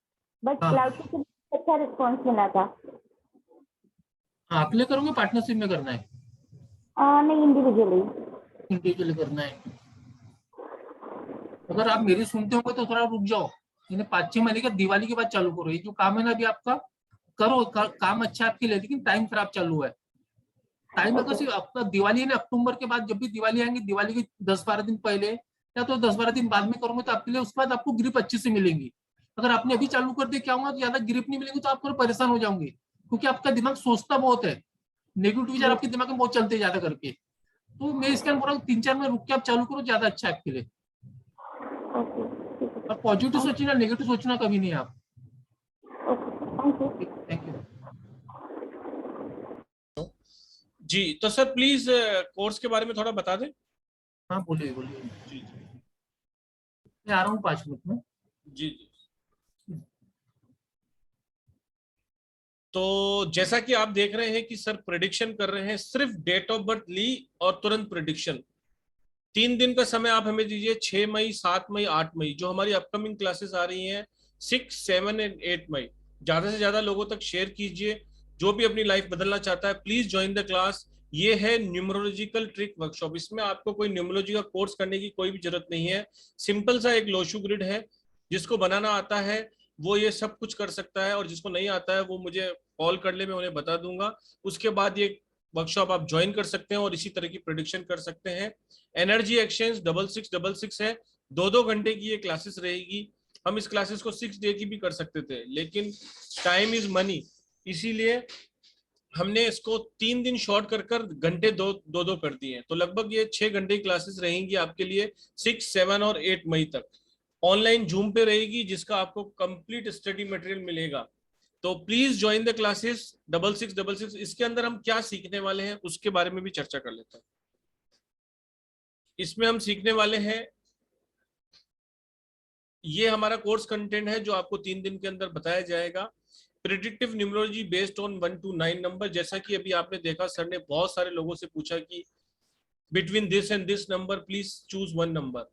बट क्लाउड किचन अच्छा रिस्पॉन्स मिला था। अकेले करोगे, पार्टनरशिप में करना है? नहीं, इंडिविजुअली। इंडिविजुअली करना है। अगर आप मेरी सुनते होंगे तो थोड़ा रुक जाओ, यानी 5-6 महीने के दिवाली के बाद चालू करो। ये जो काम है ना अभी आपका, करो काम अच्छा है आपके लिए, लेकिन टाइम खराब चालू है। टाइम अगर सिर्फ आपका दिवाली है ना, अक्टूबर के बाद जब भी दिवाली आएंगी, दिवाली के 10-12 दिन पहले या तो 10-12 दिन बाद में करोगे तो आपके लिए उसके बाद आपको ग्रिप अच्छी से मिलेंगी। अगर आपने अभी चालू कर दिया, क्या होगा, तो ज्यादा ग्रिप नहीं मिलेंगी तो आप थोड़ा परेशान हो जाओगे, क्योंकि आपका दिमाग सोचता बहुत है, नेगेटिव विचार आपके दिमाग में बहुत चलते ज्यादा करके। तो मैं इसके अंदर 3-4 महीने रुक के आप चालू करो, ज्यादा अच्छा है आपके लिए। और पॉजिटिव सोचना, नेगेटिव सोचना कभी नहीं आप। थैंक यू जी। तो सर प्लीज कोर्स के बारे में थोड़ा बता दें। हाँ बोलिए बोलिए। जी मैं आ रहा हूँ 5 मिनट में। जी जी। तो जैसा कि आप देख रहे हैं कि सर प्रेडिक्शन कर रहे हैं, सिर्फ डेट ऑफ बर्थ ली और तुरंत प्रेडिक्शन। 3 दिन का समय आप हमें दीजिए, 6 मई, 7 मई, 8 मई, जो हमारी अपकमिंग क्लासेस आ रही हैं 6, 7 एंड 8 मई। ज्यादा से ज्यादा लोगों तक शेयर कीजिए। जो भी अपनी लाइफ बदलना चाहता है, प्लीज ज्वाइन द क्लास। ये है न्यूमरोलॉजिकल ट्रिक वर्कशॉप। इसमें आपको कोई न्यूमरोलॉजी का कोर्स करने की कोई भी जरूरत नहीं है। सिंपल सा एक लोशु ग्रिड है, जिसको बनाना आता है वो ये सब कुछ कर सकता है, और जिसको नहीं आता है वो मुझे कॉल कर ले, मैं उन्हें बता दूंगा। उसके बाद ये वर्कशॉप आप ज्वाइन कर सकते हैं और इसी तरह की प्रेडिक्शन कर सकते हैं। एनर्जी एक्सचेंज 6666 है। 2-2 घंटे की ये क्लासेस रहेगी। हम इस क्लासेस को 6 डे की भी कर सकते थे, लेकिन टाइम इज मनी, इसीलिए हमने इसको 3 दिन शॉर्ट कर घंटे 2-2 कर दिए हैं। तो लगभग ये 6 घंटे की क्लासेस रहेंगी आपके लिए 6, 7 और 8 मई तक। ऑनलाइन जूम पे रहेगी, जिसका आपको कंप्लीट स्टडी मटेरियल मिलेगा। तो प्लीज ज्वाइन द क्लासेस 6666। इसके अंदर हम क्या सीखने वाले हैं उसके बारे में भी चर्चा कर लेते हैं। इसमें हम सीखने वाले हैं, ये हमारा कोर्स कंटेंट है जो आपको 3 दिन के अंदर बताया जाएगा। Predictive numerology based on 1 to 9 number. जैसा कि अभी आपने देखा, सर ने बहुत सारे लोगों से पूछा कि between this and this number please choose 1 number.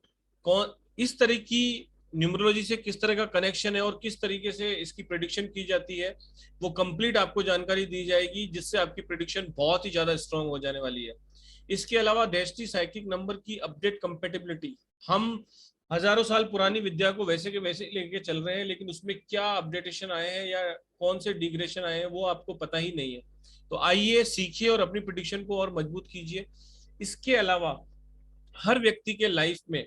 कौन इस तरह की न्यूमरोलॉजी से किस तरह का कनेक्शन है और किस तरीके से इसकी प्रेडिक्शन की जाती है, वो कंप्लीट आपको जानकारी दी जाएगी, जिससे आपकी प्रेडिक्शन बहुत ही ज्यादा स्ट्रांग हो जाने वाली है। इसके अलावा डेस्टी साइकिक नंबर की अपडेट कंपेटेबिलिटी। हम हजारों साल पुरानी विद्या को वैसे के वैसे लेके चल रहे हैं, लेकिन उसमें क्या अपडेटेशन आए हैं या कौन से डिग्रेशन आए हैं वो आपको पता ही नहीं है। तो आइए सीखिए और अपनी प्रेडिक्शन को और मजबूत कीजिए। इसके अलावा हर व्यक्ति के लाइफ में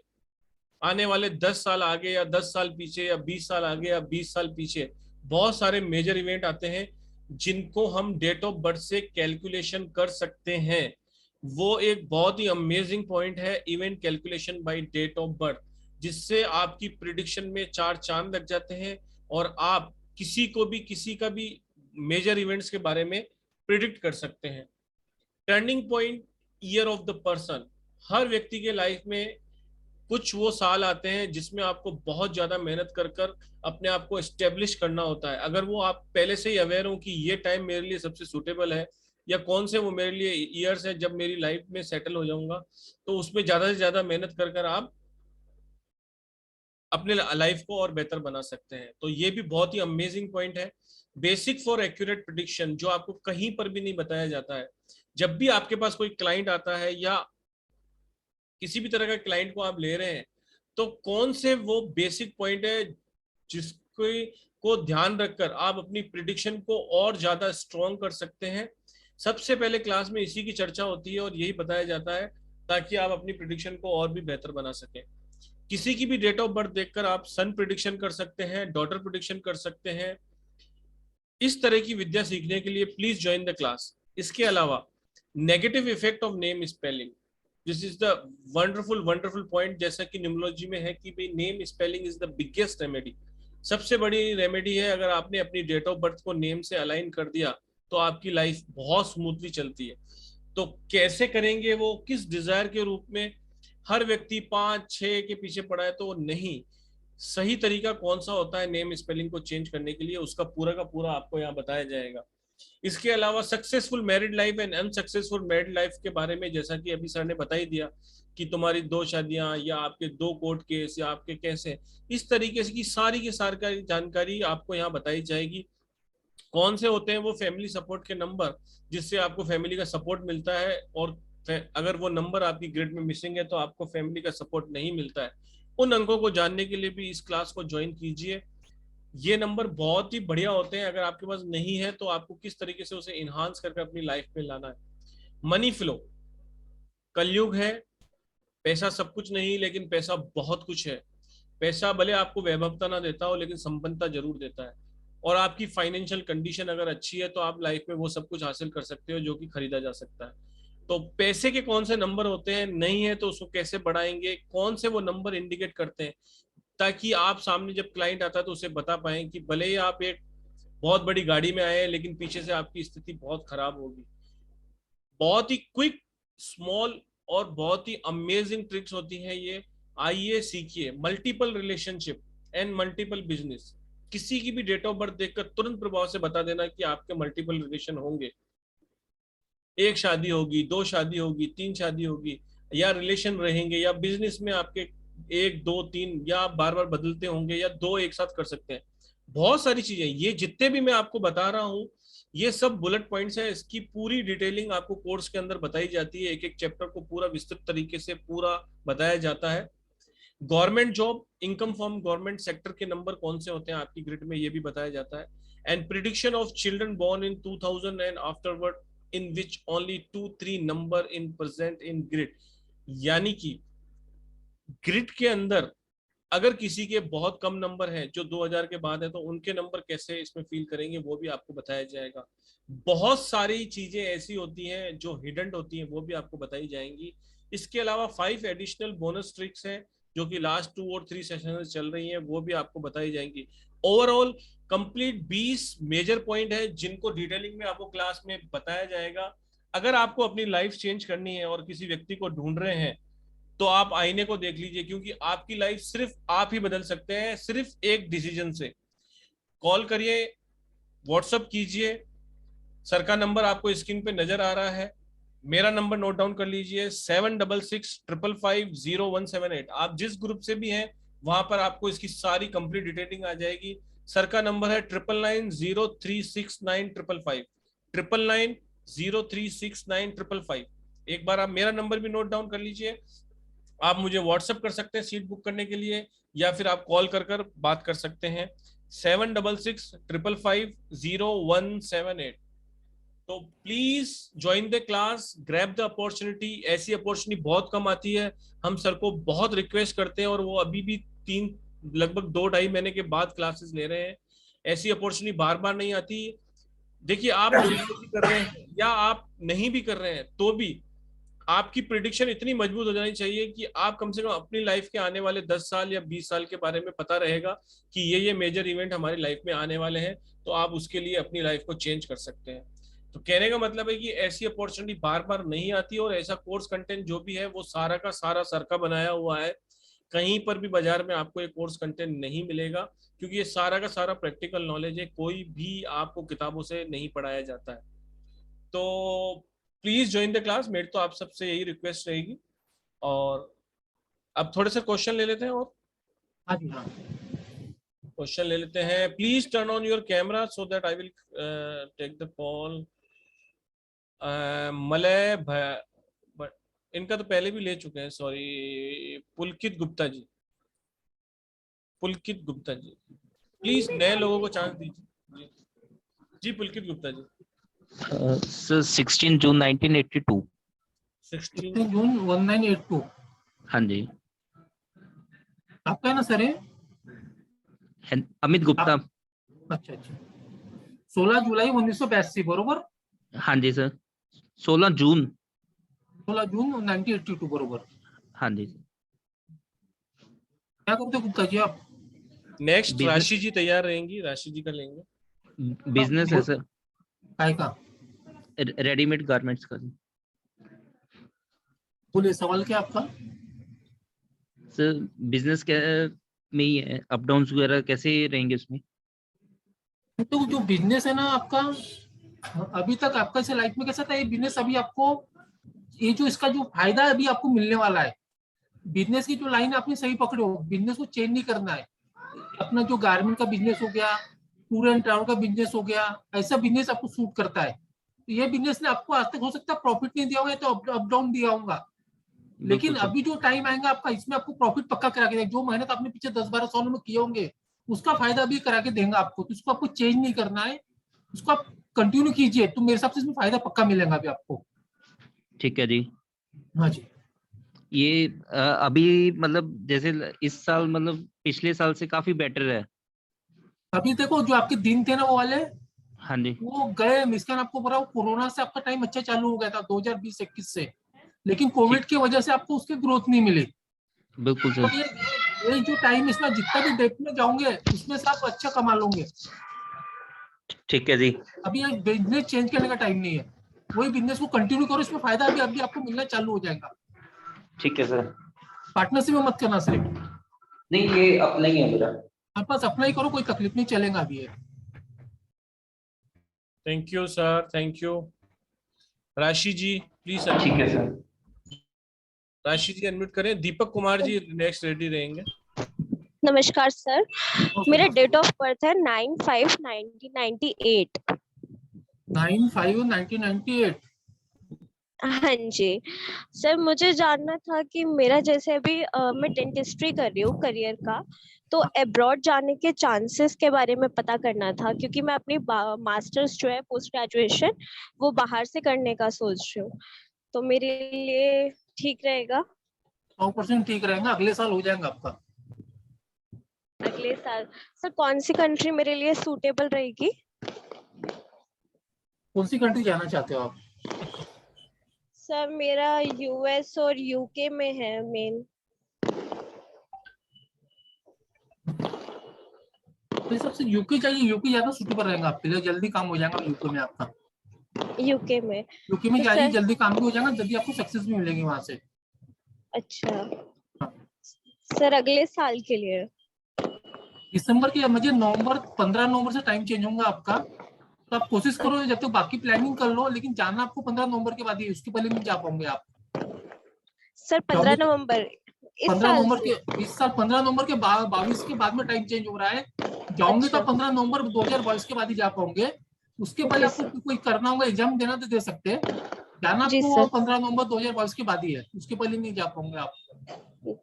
आने वाले 10 साल आगे या 10 साल पीछे या 20 साल आगे या 20 साल पीछे बहुत सारे मेजर इवेंट आते हैं, जिनको हम डेट ऑफ बर्थ से कैलकुलेशन कर सकते हैं। वो एक बहुत ही अमेजिंग पॉइंट है, event calculation by date of birth, जिससे आपकी प्रिडिक्शन में 4 चांद लग जाते हैं और आप किसी को भी किसी का भी मेजर इवेंट्स के बारे में प्रिडिक्ट कर सकते हैं। Turning point year of the person. हर व्यक्ति के लाइफ में कुछ वो साल आते हैं जिसमें आपको बहुत ज्यादा मेहनत कर अपने आप को एस्टेब्लिश करना होता है। अगर वो आप पहले से ही अवेयर हो कि ये टाइम मेरे लिए सबसे सूटेबल है, या कौन से वो मेरे लिए ईयर्स है जब मेरी लाइफ में सेटल हो जाऊंगा, तो उसमें ज्यादा से ज्यादा मेहनत कर आप अपने लाइफ को और बेहतर बना सकते हैं। तो ये भी बहुत ही अमेजिंग पॉइंट है। बेसिक फॉर एक्यूरेट प्रेडिक्शन, जो आपको कहीं पर भी नहीं बताया जाता है। जब भी आपके पास कोई क्लाइंट आता है या किसी भी तरह का क्लाइंट को आप ले रहे हैं, तो कौन से वो बेसिक पॉइंट है जिसको ध्यान रखकर आप अपनी प्रिडिक्शन को और ज्यादा स्ट्रॉन्ग कर सकते हैं। सबसे पहले क्लास में इसी की चर्चा होती है और यही बताया जाता है, ताकि आप अपनी प्रिडिक्शन को और भी बेहतर बना सकें। किसी की भी डेट ऑफ बर्थ देखकर आप सन प्रिडिक्शन कर सकते हैं, डॉटर प्रिडिक्शन कर सकते हैं। इस तरह की विद्या सीखने के लिए प्लीज ज्वाइन द क्लास। इसके अलावा negative effect of name spelling, this is the wonderful point. जैसा कि न्यूमरोलॉजी में है कि भाई name spelling is the biggest remedy, सबसे बड़ी रेमेडी है। अगर आपने अपनी डेट ऑफ बर्थ को नेम से अलाइन कर दिया तो आपकी लाइफ बहुत स्मूथली चलती है। तो कैसे करेंगे वो, किस डिजायर के रूप में? हर व्यक्ति 5-6 के पीछे पड़ा है तो नहीं, सही तरीका कौन सा होता है नेम स्पेलिंग को चेंज करने के लिए, उसका पूरा का पूरा आपको यहाँ बताया जाएगा। इसके अलावा successful married life and unsuccessful married life के बारे में, जैसा कि अभी सर ने बता ही दिया कि तुम्हारी 2 शादियां या आपके 2 कोर्ट केस या आपके कैसे, इस तरीके से की सारी जानकारी आपको यहाँ बताई जाएगी। कौन से होते हैं वो फैमिली सपोर्ट के नंबर, जिससे आपको फैमिली का सपोर्ट मिलता है, और अगर वो नंबर आपकी ग्रिड में मिसिंग है तो आपको फैमिली का सपोर्ट नहीं मिलता है। उन अंकों को जानने के लिए भी इस क्लास को ज्वाइन कीजिए। ये नंबर बहुत ही बढ़िया होते हैं, अगर आपके पास नहीं है तो आपको किस तरीके से उसे इनहांस करके अपनी लाइफ में लाना है। मनी फ्लो, कलयुग है, पैसा सब कुछ नहीं लेकिन पैसा बहुत कुछ है। पैसा भले आपको वैभवता ना देता हो लेकिन संपन्नता जरूर देता है, और आपकी फाइनेंशियल कंडीशन अगर अच्छी है तो आप लाइफ में वो सब कुछ हासिल कर सकते हो जो कि खरीदा जा सकता है। तो पैसे के कौन से नंबर होते हैं, नहीं है तो उसको कैसे बढ़ाएंगे, कौन से वो नंबर इंडिकेट करते हैं, ताकि आप सामने जब क्लाइंट आता है तो उसे बता पाए कि भले ही आप एक बहुत बड़ी गाड़ी में आए हैं लेकिन पीछे से आपकी स्थिति बहुत खराब होगी। बहुत ही क्विक, स्मॉल और बहुत ही अमेजिंग ट्रिक्स होती हैं ये। आइए सीखिए। Multiple relationship and multiple business, किसी की भी डेट ऑफ बर्थ देखकर तुरंत प्रभाव से बता देना कि आपके मल्टीपल रिलेशन होंगे। 1 शादी होगी, 2 शादी होगी, 3 शादी होगी, या रिलेशन रहेंगे, या बिजनेस में आपके 1 2 3 या बार बार बदलते होंगे, या 2 एक साथ कर सकते हैं। बहुत सारी चीजें, ये जितने भी मैं आपको बता रहा हूं ये सब बुलेट पॉइंट्स है। इसकी पूरी डिटेलिंग आपको कोर्स के अंदर बताई जाती है। एक एक चैप्टर को पूरा विस्तृत तरीके से पूरा बताया जाता है। Government job, income from government sector के नंबर कौन से होते हैं आपकी ग्रिड में, ये भी बताया जाता है। And prediction of children born in 2000 and afterward in which only 2-3 number in present in grid, यानी कि ग्रिड के अंदर अगर किसी के बहुत कम नंबर है जो 2000 के बाद है तो उनके नंबर कैसे इसमें फील करेंगे वो भी आपको बताया जाएगा। बहुत सारी चीजें ऐसी होती हैं जो हिडन होती हैं, वो भी आपको बताई जाएंगी। इसके अलावा 5 एडिशनल बोनस ट्रिक्स हैं जो कि लास्ट 2 और 3 सेशन चल रही हैं, वो भी आपको बताई जाएंगी। ओवरऑल कंप्लीट 20 मेजर पॉइंट है जिनको डिटेलिंग में आपको क्लास में बताया जाएगा। अगर आपको अपनी लाइफ चेंज करनी है और किसी व्यक्ति को ढूंढ रहे हैं तो आप आईने को देख लीजिए, क्योंकि आपकी लाइफ सिर्फ आप ही बदल सकते हैं, सिर्फ एक डिसीजन से। कॉल करिए, व्हाट्सएप कीजिए, सर का नंबर आपको स्क्रीन पे नजर आ रहा है, मेरा नंबर नोट डाउन कर लीजिए 7665550178। आप जिस ग्रुप से भी हैं वहां पर आपको इसकी सारी कंप्लीट डिटेलिंग आ जाएगी। सर का नंबर है 9990369555 9990369555। एक बार आप मेरा नंबर भी नोट डाउन कर लीजिए। आप मुझे व्हाट्सएप कर सकते हैं सीट बुक करने के लिए, या फिर आप कॉल कर बात कर सकते हैं 7665550178। तो please join the class, grab the opportunity. ऐसी अपॉर्चुनिटी बहुत कम आती है, हम सर को बहुत रिक्वेस्ट करते हैं और वो अभी भी लगभग 2-2.5 महीने के बाद क्लासेस ले रहे हैं। ऐसी अपॉर्चुनिटी बार बार नहीं आती। देखिए, आप कर रहे हैं या आप नहीं भी कर रहे हैं तो भी आपकी प्रिडिक्शन इतनी मजबूत हो जानी चाहिए कि आप कम से कम अपनी लाइफ के आने वाले 10 साल या 20 साल के बारे में पता रहेगा कि ये मेजर इवेंट हमारी लाइफ में आने वाले हैं, तो आप उसके लिए अपनी लाइफ को चेंज कर सकते हैं। तो कहने का मतलब है कि ऐसी अपॉर्चुनिटी बार बार नहीं आती, और ऐसा कोर्स कंटेंट जो भी है वो सारा का सारा सर का बनाया हुआ है। कहीं पर भी बाजार में आपको ये कोर्स कंटेंट नहीं मिलेगा, क्योंकि ये सारा का सारा प्रैक्टिकल नॉलेज है, कोई भी आपको किताबों से नहीं पढ़ाया जाता है। तो प्लीज ज्वाइन द क्लास, मेरी तो आप सबसे यही रिक्वेस्ट रहेगी। और अब थोड़े से क्वेश्चन ले लेते हैं, और क्वेश्चन ले लेते हैं। Please turn on your camera so that I will take the call. Malay इनका तो पहले भी ले चुके हैं, सॉरी। पुलकित गुप्ता जी, पुलकित गुप्ता जी, प्लीज नए लोगों को चांस दीजिए। जी Pulkit Gupta ji. Sir 16 June 1982। 16 June 1982। हाँ जी। आपका है ना सर? अमित गुप्ता। अच्छा अच्छा। 16 जुलाई 1982 बरोबर? हाँ जी सर। 16 जून 1982 बरोबर। हाँ जी। क्या करते हो गुप्ता जी आप? नेक्स्ट राशि जी तैयार रहेंगी, राशि जी का लेंगे। बिजनेस है सर। काय का? रेडीमेड गारमेंट्स का। बोलिए, सवाल क्या आपका? सर बिजनेस क्या में ही है, अप डाउन वगैरह कैसे रहेंगे उसमें? तो जो बिजनेस है ना आपका, अभी तक आपका ऐसे लाइफ में कैसा था ये बिजनेस, अभी आपको ये जो इसका जो फायदा है अभी आपको मिलने वाला है। बिजनेस की जो लाइन आपने सही पकड़े हो, बिजनेस को चेंज नहीं करना है। अपना जो गारमेंट का बिजनेस हो गया, टूर एंड ट्रैवल का बिजनेस हो गया, ऐसा बिजनेस आपको सूट करता है। तो ये बिजनेस ने आपको आज तक हो सकता है प्रॉफिट नहीं दिया होगा, तो अप डाउन दिया होगा, लेकिन बिल्कुल सर। अभी जो टाइम आएगा आपका, इसमें आपको प्रॉफिट पक्का करा के देगा। जो मेहनत आपने पीछे 10-12 सालों में किए होंगे उसका फायदा भी करा के देंगे आपको। तो इसको आपको चेंज नहीं करना है, उसको आप कंटिन्यू कीजिए, तो मेरे हिसाब से इसमें फायदा पक्का मिलेगा अभी आपको। ठीक है जी। हाँ जी। ये अभी मतलब जैसे इस साल मतलब पिछले साल से काफी बेटर है। अभी देखो जो आपके दिन थे ना वो वाले, हाँ जी। वो गए। मिसकान आपको बोला कोरोना से आपका टाइम अच्छा चालू हो गया था 2020-21 से, लेकिन कोविड की वजह से आपको उसकी ग्रोथ नहीं मिली। बिल्कुल तो सर। ये जो टाइम इसमें जितना भी डेप में जाओगे उसमें से आप अच्छा कमा लोगे। ठीक है जी। अभी ये बिजनेस चेंज करने का टाइम नहीं है, वही बिजनेस को कंटिन्यू करो, इसमें फायदा अभी अभी आपको मिलना चालू हो जाएगा। ठीक है सर। पार्टनरशिप में मत करना सिर्फ, नहीं ये अपना ही है मेरा। आप बस अपना ही करो, कोई तकलीफ नहीं, चलेगा अभी ये। Thank you sir, thank you. राशि जी प्लीज। ठीक है सर। राशि जी अनम्यूट करें। दीपक कुमार जी नेक्स्ट रेडी रहेंगे। नमस्कार सर, मेरा डेट ऑफ बर्थ है 9/5/1998। 9/5/1998। हाँ जी सर, मुझे जानना था कि मेरा जैसे अभी मैं डेंटिस्ट्री कर रही हूँ करियर का, तो अब्रॉड जाने के चांसेस के बारे में पता करना था, क्योंकि मैं अपनी मास्टर्स जो है पोस्ट ग्रेजुएशन वो बाहर से करने का सोच रही हूँ, तो मेरे लिए ठीक रहेगा? 100% ठीक रहेगा, अगले साल हो जाएगा आपका। अगले साल? सर कौन सी कंट्री मेरे लिए सूटेबल रहेगी? कौन सी कंट्री जाना चाहते हो आप? सर मेरा यूएस और यूके में है मेन। तो सबसे यूके चाहिए, यूके ज्यादा सूटेबल रहेगा आपके लिए, जल्दी काम हो जाएगा यूके में आपका। यूके में? यूके में तो जाइए, सर जल्दी काम भी हो जाएगा, जल्दी आपको सक्सेस भी मिलेगी वहां से। अच्छा सर, अगले साल के लिए? दिसंबर के मुझे 15 नवंबर से टाइम चेंज होगा आपका, तो आप कोशिश करो जब तक बाकी प्लानिंग कर लो, लेकिन जाना आपको 15 नवंबर के बाद ही, उसके पहले नहीं जा पाओगे आप। सर 15 नवंबर इस 15 साल नवंबर से? के इस साल 15 नवंबर के 22 के बाद में टाइम चेंज हो रहा है। जाओगे तो अच्छा 15 नवंबर 2022 के बाद ही जा पाओगे। उसके पहले आपको कोई करना होगा, एग्जाम देना तो दे सकते हैं, जाना जी आपको सर। 15 नवंबर 2022 के बाद ही है, उसके पहले नहीं जा पाओगे आप।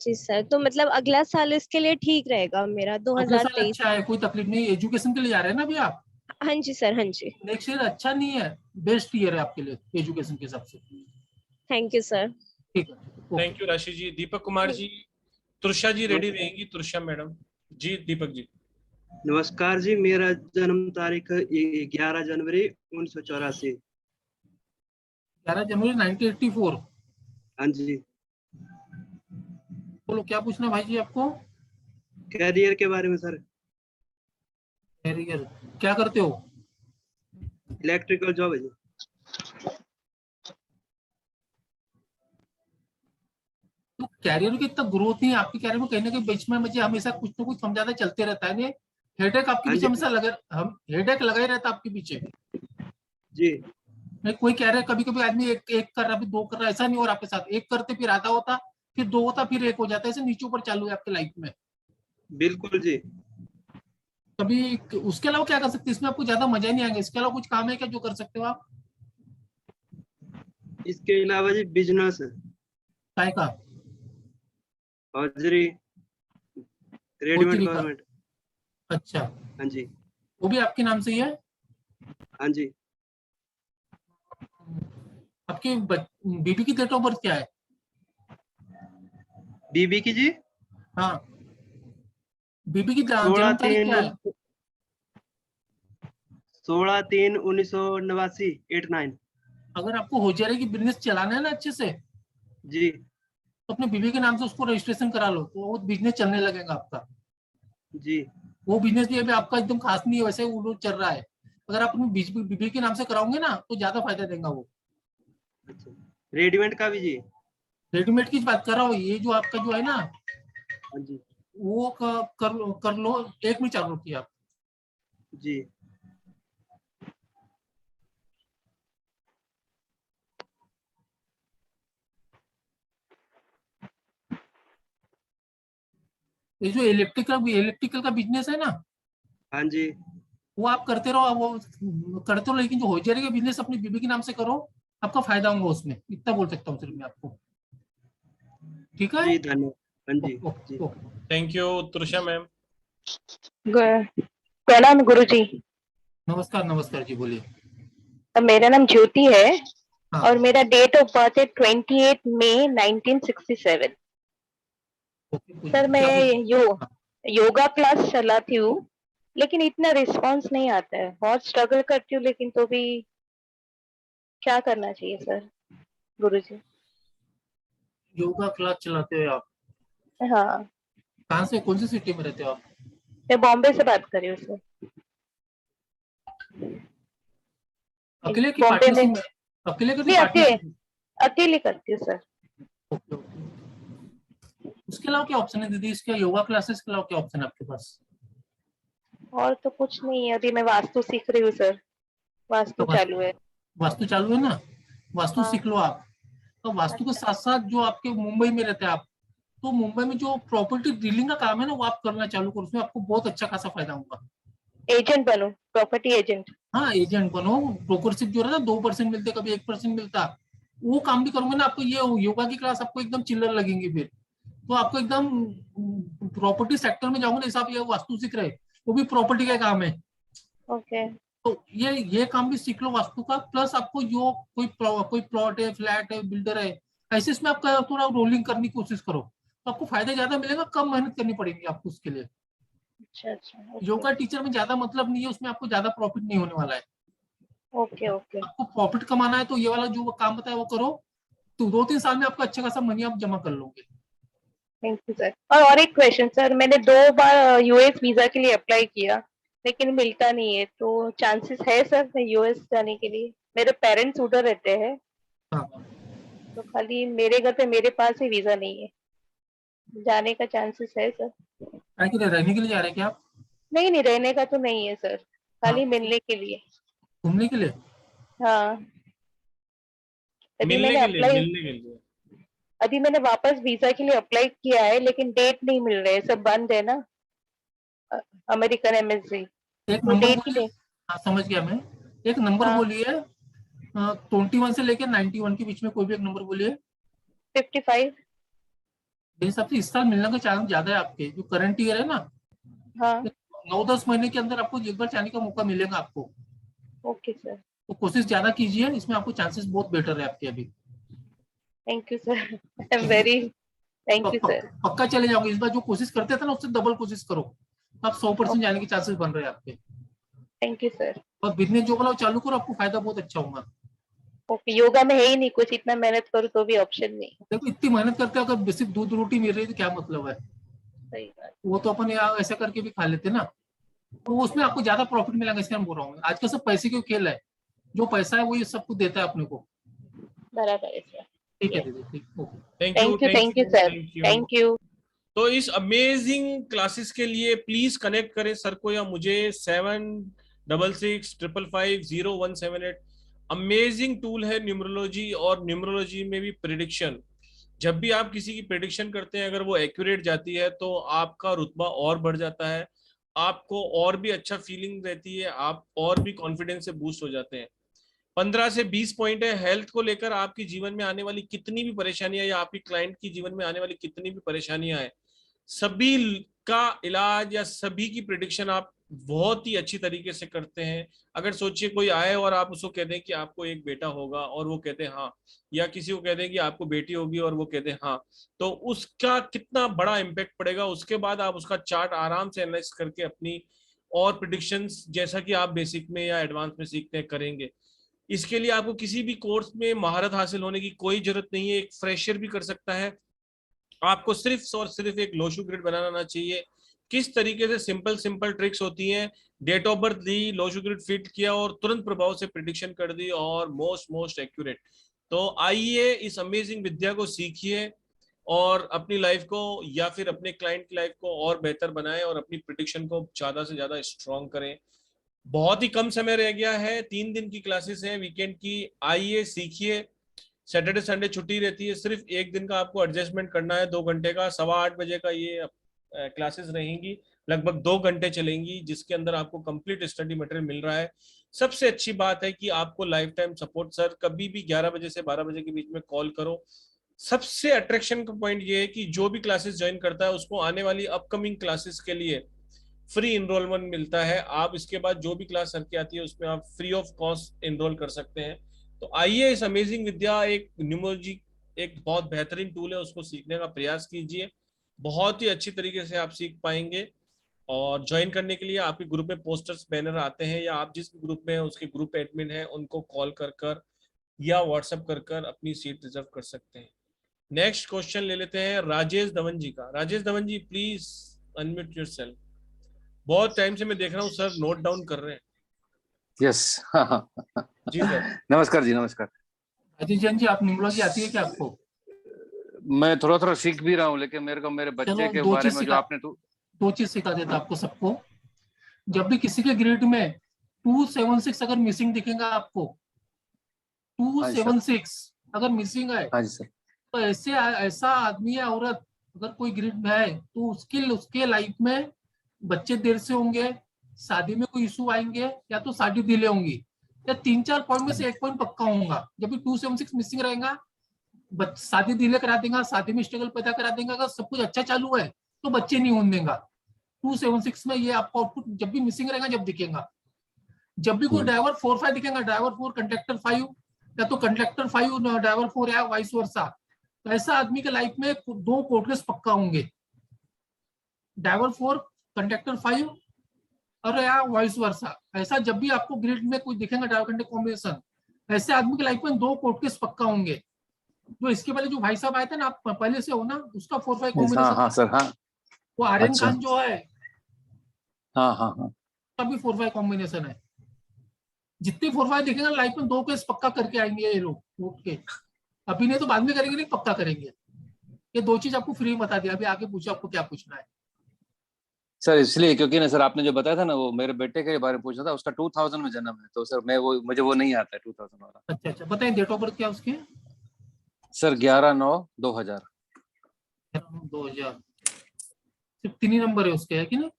जी सर, तो मतलब अगला साल इसके लिए ठीक रहेगा मेरा, अगले साल 2023? अच्छा है, कोई तकलीफ नहीं। एजुकेशन के लिए जा रहे हैं ना अभी आप? हाँ जी सर, हाँ जी। नेक्स्ट ईयर अच्छा नहीं है, बेस्ट ईयर है आपके लिए एजुकेशन के हिसाब से। Thank you sir. ठीक है, थैंक यू राशि जी। दीपक कुमार जी, तुषा जी रेडी रहेंगी। तुषा मैडम जी। दीपक जी नमस्कार जी, मेरा जन्म तारीख 11 जनवरी 1984। 11 जनवरी 1984। हाँ जी। बोलो क्या पूछना भाई जी आपको? कैरियर के बारे में सर। कैरियर क्या करते हो? इलेक्ट्रिकल जॉब है जी। तो कैरियर की इतना ग्रोथ नहीं है आपके कैरियर में, कहीं ना कहीं बीच में मुझे हमेशा कुछ ना कुछ समझाता चलते रहता है। हेडेक आपके हाँ पीछे जी। हमेशा लगा, हम हेडेक लगा ही रहता है आपके पीछे जी। नहीं, कोई कह रहा है कभी कभी आदमी एक कर रहा है, फिर दो कर रहा है, ऐसा नहीं हो रहा आपके साथ। एक करते फिर आधा होता, फिर दो होता, फिर एक हो जाता है, ऐसे नीचे ऊपर चालू है आपके लाइफ में। बिल्कुल जी। कभी उसके अलावा क्या कर सकते हैं? इसमें आपको ज्यादा मजा नहीं आएगा। इसके अलावा कुछ काम है क्या जो कर सकते हो आप? इसके अलावा जी बिजनेस काय का? Hosiery, readymade garment. अच्छा, हाँ जी। वो भी आपके नाम से ही है? हाँ जी। आपकी बीबी की डेट ऑफ बर्थ क्या है? बीबी की जी? हाँ, बीबी की जन्म तारीख क्या है? 16/3/1989 89। अगर आपको होजियरी की बिजनेस चलाना है ना अच्छे से, जी, तो अपने बीबी के नाम से उसको रजिस्ट्रेशन करा लो, तो वो बिजनेस चलने लगेगा आपका। जी। वो बिजनेस भी अभी आपका एकदम खास नहीं है, वैसे वो चल रहा है। अगर आप अपनी बीबी के नाम से कराओगे ना तो ज्यादा फायदा देगा वो। अच्छा, रेडीमेड का भी जी? रेडीमेड की बात कर रहा हूँ, ये जो आपका जो है ना, हाँ जी। वो कर लो। एक में चालू किया आप। जी। ये जो इलेक्ट्रिकल का बिजनेस है ना, हाँ जी। वो आप करते रहो, वो करते रहो, लेकिन जो होजियरी का बिजनेस अपनी बीबी के नाम से करो, आपका फायदा होगा उसमें, इतना बोल सकता हूँ सिर्फ मैं आपको। ठीक है जी धन्यवाद। हाँ जी जी। Thank you Tusha ma'am. प्रणाम गुरुजी। नमस्कार नमस्कार जी, बोलिए। मेरा नाम ज्योति है और मेरा डेट ऑफ बर्थ है 28 मई 1967। सर मैं योगा क्लास चलाती हूँ, लेकिन इतना रिस्पांस नहीं आता है, बहुत स्ट्रगल करती हूँ, लेकिन तो भी क्या करना चाहिए सर गुरुजी? योगा क्लास चलाते हो आप? हाँ। कहाँ से, कौन सी सिटी में रहते हो आप? मैं बॉम्बे से बात कर रही हूँ सर। अकेले की बॉम्बे पार्टनरशिप में? में? अकेले करती नहीं, पार्टनरशिप? अकेले करती हूँ सर। उसके अलावा क्या ऑप्शन है दीदी, इसके योगा क्लासेस के अलावा क्या ऑप्शन है आपके पास? और तो कुछ नहीं है, अभी मैं वास्तु सीख रही हूँ सर, वास्तु चालू है। वास्तु चालू है ना, वास्तु हाँ। सीख लो आप। तो वास्तु के साथ साथ जो आपके मुंबई में रहते हैं आप, तो मुंबई में जो प्रॉपर्टी डीलिंग का काम है ना, वो आप करना चालू करो, उसमें आपको बहुत अच्छा खासा फायदा होगा। एजेंट बनो, प्रॉपर्टी एजेंट। हाँ एजेंट बनो, ब्रोकरशिप जो है ना 2% मिलते, कभी 1% मिलता, वो काम भी करूंगा ना आपको। ये योगा की क्लास आपको एकदम चिल्लर लगेंगी, फिर तो आपको एकदम प्रॉपर्टी सेक्टर में जाऊंगा, जैसे आप ये वास्तु सीख रहे, वो भी प्रॉपर्टी का काम है। ओके। तो ये काम भी सीख लो वास्तु का, प्लस आपको जो कोई प्लॉट है, फ्लैट है, बिल्डर है, ऐसे इसमें आपका थोड़ा रोलिंग करने की कोशिश करो, तो आपको फायदा ज्यादा मिलेगा, कम मेहनत करनी पड़ेगी आपको उसके लिए। अच्छा अच्छा। योगा टीचर में ज्यादा मतलब नहीं है, उसमें आपको ज्यादा प्रॉफिट नहीं होने वाला है। Okay okay. आपको प्रॉफिट कमाना है तो ये वाला जो काम बताया वो करो, तो 2-3 साल में आपका अच्छा खासा मनी आप जमा कर लोगे। Thank you sir. और एक क्वेश्चन सर, मैंने 2 बार यूएस वीजा के लिए अप्लाई किया, लेकिन मिलता नहीं है, तो चांसेस है सर यूएस जाने के लिए? मेरे पेरेंट्स उधर रहते हैं, तो खाली मेरे घर पे मेरे पास ही वीजा नहीं है, जाने का चांसेस है सर? रहने के लिए जा रहे हैं क्या आप? नहीं नहीं, रहने का तो नहीं है सर, खाली मिलने के लिए। घूमने के लिए? हाँ। मिलने के लिए अभी मैंने वापस वीजा के लिए अप्लाई किया है, लेकिन डेट नहीं मिल रहे, सब बंद है ना, अमेरिकन एमएससी। एक तो नंबर डेट बोलिए। हाँ समझ गया मैं। एक नंबर बोलिए, 21 से लेकर 91 के बीच में कोई भी एक नंबर बोलिए। 55। मेरे हिसाब से इस साल मिलने का चांस ज्यादा है आपके, जो करंट ईयर है ना। हाँ। 9-10 महीने के अंदर आपको एक बार जाने का मौका मिलेगा आपको। Okay sir. तो कोशिश ज्यादा कीजिए, इसमें आपको चांसेस बहुत बेटर है आपके अभी। Thank you sir, I am very thank you sir. पक्का चले जाओगे इस बार, जो कोशिश करते थे ना उससे डबल कोशिश करो, आप 100% जाने के चांसेस बन रहे हैं आपके। Thank you sir. और बिजनेस जो वाला चालू करो, आपको फायदा बहुत अच्छा होगा। ओके, योगा में है ही नहीं कुछ, इतना मेहनत करूँ तो भी ऑप्शन नहीं। देखो इतनी मेहनत करते हो, अगर सिर्फ दूध रोटी मिल रही है तो क्या मतलब है? सही बात। वो तो अपन ऐसा करके भी खा लेते ना, तो उसमें आपको ज्यादा प्रॉफिट मिलेगा, इसलिए मैं बोल रहा हूँ। आज का सब पैसे क्यों खेल है, जो पैसा है वो ये सब कुछ देता है अपने को। बराबर है सर। ठीक है दीदी, ठीक। Thank you sir, thank you. तो इस अमेजिंग क्लासेस के लिए प्लीज कनेक्ट करें सर को या मुझे 7665550178। अमेजिंग टूल है न्यूमरोलॉजी, और न्यूमरोलॉजी में भी प्रिडिक्शन। जब भी आप किसी की प्रिडिक्शन करते हैं, अगर वो एक्यूरेट जाती है तो आपका रुतबा और बढ़ जाता है, आपको और भी अच्छा फीलिंग रहती है, आप और भी कॉन्फिडेंस से बूस्ट हो जाते हैं। 15 से 20 पॉइंट है हेल्थ को लेकर। आपकी जीवन में आने वाली कितनी भी परेशानियां या आपकी क्लाइंट की जीवन में आने वाली कितनी भी परेशानियां हैं, सभी का इलाज या सभी की प्रिडिक्शन आप बहुत ही अच्छी तरीके से करते हैं। अगर सोचिए कोई आए और आप उसको कहते हैं कि आपको एक बेटा होगा और वो कहते हैं हाँ, या किसी को कहते हैं कि आपको बेटी होगी और वो कहते हैं हाँ, तो उसका कितना बड़ा इम्पैक्ट पड़ेगा। उसके बाद आप उसका चार्ट आराम से एनालाइज करके अपनी और प्रिडिक्शंस, जैसा कि आप बेसिक में या एडवांस में सीखते हैं, करेंगे। इसके लिए आपको किसी भी कोर्स में महारत हासिल होने की कोई जरूरत नहीं है, एक फ्रेशर भी कर सकता है। आपको सिर्फ और सिर्फ एक लोशू ग्रिड बनाना आना चाहिए। किस तरीके से सिंपल ट्रिक्स होती हैं, डेट ऑफ बर्थ दी, लोशू ग्रिड फिट किया और तुरंत प्रभाव से प्रिडिक्शन कर दी, और मोस्ट एक्यूरेट। तो आइए इस अमेजिंग विद्या को सीखिए और अपनी लाइफ को या फिर अपने क्लाइंट की लाइफ को और बेहतर बनाएं और अपनी प्रिडिक्शन को ज्यादा से ज्यादा स्ट्रॉन्ग करें। बहुत ही कम समय रह गया है, 3 दिन की क्लासेस हैं वीकेंड की। आइए सीखिए। सैटरडे संडे छुट्टी रहती है, सिर्फ एक दिन का आपको एडजस्टमेंट करना है, 2 घंटे का, 8:15 बजे का ये क्लासेस रहेंगी, लगभग 2 घंटे चलेंगी, जिसके अंदर आपको कंप्लीट स्टडी मटेरियल मिल रहा है। सबसे अच्छी बात है कि आपको लाइफ टाइम सपोर्ट। सर कभी भी 11 बजे से 12 बजे के बीच में कॉल करो। सबसे अट्रैक्शन का पॉइंट ये है कि जो भी क्लासेस ज्वाइन करता है उसको आने वाली अपकमिंग क्लासेस के लिए फ्री इनरोलमेंट मिलता है। आप इसके बाद जो भी क्लास सर की आती है उसमें आप फ्री ऑफ कॉस्ट इनरोल कर सकते हैं। तो आइए इस अमेजिंग विद्या, एक न्यूमरोलॉजी एक बहुत बेहतरीन टूल है, उसको सीखने का प्रयास कीजिए। बहुत ही अच्छी तरीके से आप सीख पाएंगे। और ज्वाइन करने के लिए आपके ग्रुप में पोस्टर्स बैनर आते हैं, या आप जिस ग्रुप में हैं उसके ग्रुप एडमिन हैं, उनको कॉल कर या व्हाट्सएप कर अपनी सीट रिजर्व कर सकते हैं। नेक्स्ट क्वेश्चन ले लेते हैं राजेश धवन जी का। राजेश धवन जी प्लीज अनम्यूट योरसेल्फ। बहुत टाइम से मैं देख रहा हूँ सर नोट डाउन कर रहे हैं। यस जी सर। नमस्कार जी, नमस्कार। राजेश जैन जी, आप न्यूमरोलॉजी आती है क्या आपको? मैं थोड़ा थोड़ा सीख भी रहा हूँ, लेकिन मेरे को मेरे बच्चे के बारे में जो आपने 2 चीज सिखा देता आपको सबको। जब भी किसी के ग्रिड में 276 अगर मिसिंग दिखेगा आपको, 276 अगर मिसिंग है, तो ऐसा आदमी या औरत अगर कोई ग्रिड में है तो उसके लाइफ में बच्चे देर से होंगे, शादी में कोई इशू आएंगे, या तो शादी डिले होंगी, या 3-4 पॉइंट में से एक पॉइंट पक्का होगा। जब भी 276 मिसिंग रहेगा, शादी डिले करा देगा, शादी में स्ट्रगल पैदा करा देगा। अगर सब कुछ अच्छा चालू है तो बच्चे नहीं होने देगा। 276 में ये आपको आउटपुट जब भी मिसिंग रहेगा जब दिखेगा। जब भी कोई ड्राइवर 4-5 दिखेगा, ड्राइवर 4 कंडक्टर 5, या तो कंडक्टर 5 ड्राइवर 4 या वाइस वर्सा, तो ऐसा आदमी के लाइफ में 2 पोर्ट्रेस पक्का होंगे, ड्राइवर 4 कंडक्टर 5 और या वाइस वर्सा। ऐसा जब भी आपको ग्रिड में कोई दिखेगा ड्राइवर कंडक्टर कॉम्बिनेशन, ऐसे आदमी के लाइफ में 2 पोर्ट्रेस पक्का होंगे। जो इसके पहले जो भाई साहब आए थे ना, आप पहले से हो ना, उसका 4-5 कॉम्बिनेशन। हाँ सर, हाँ। वो आर्यन खान जो है, हाँ भी 4-5 कॉम्बिनेशन है। जितने 4-5 दिखेंगे लाइफ में 2 केस पक्का करके आएंगे ये लोग उठ के। अभी नहीं तो बाद में करेंगे, नहीं पक्का करेंगे। ये 2 चीज आपको फ्री बता दिया। अभी आगे पूछो आपको क्या पूछना है सर। इसलिए क्योंकि ना सर आपने जो बताया था ना, वो मेरे बेटे के बारे में पूछा था, उसका 2000 में जन्म है, तो सर मुझे वो नहीं आता है 2000 वाला। अच्छा, बताइए डेट ऑफ बर्थ क्या उसके? सर 11/9/2000। 2000 सिर्फ 3 ही नंबर है उसके, है कि नहीं?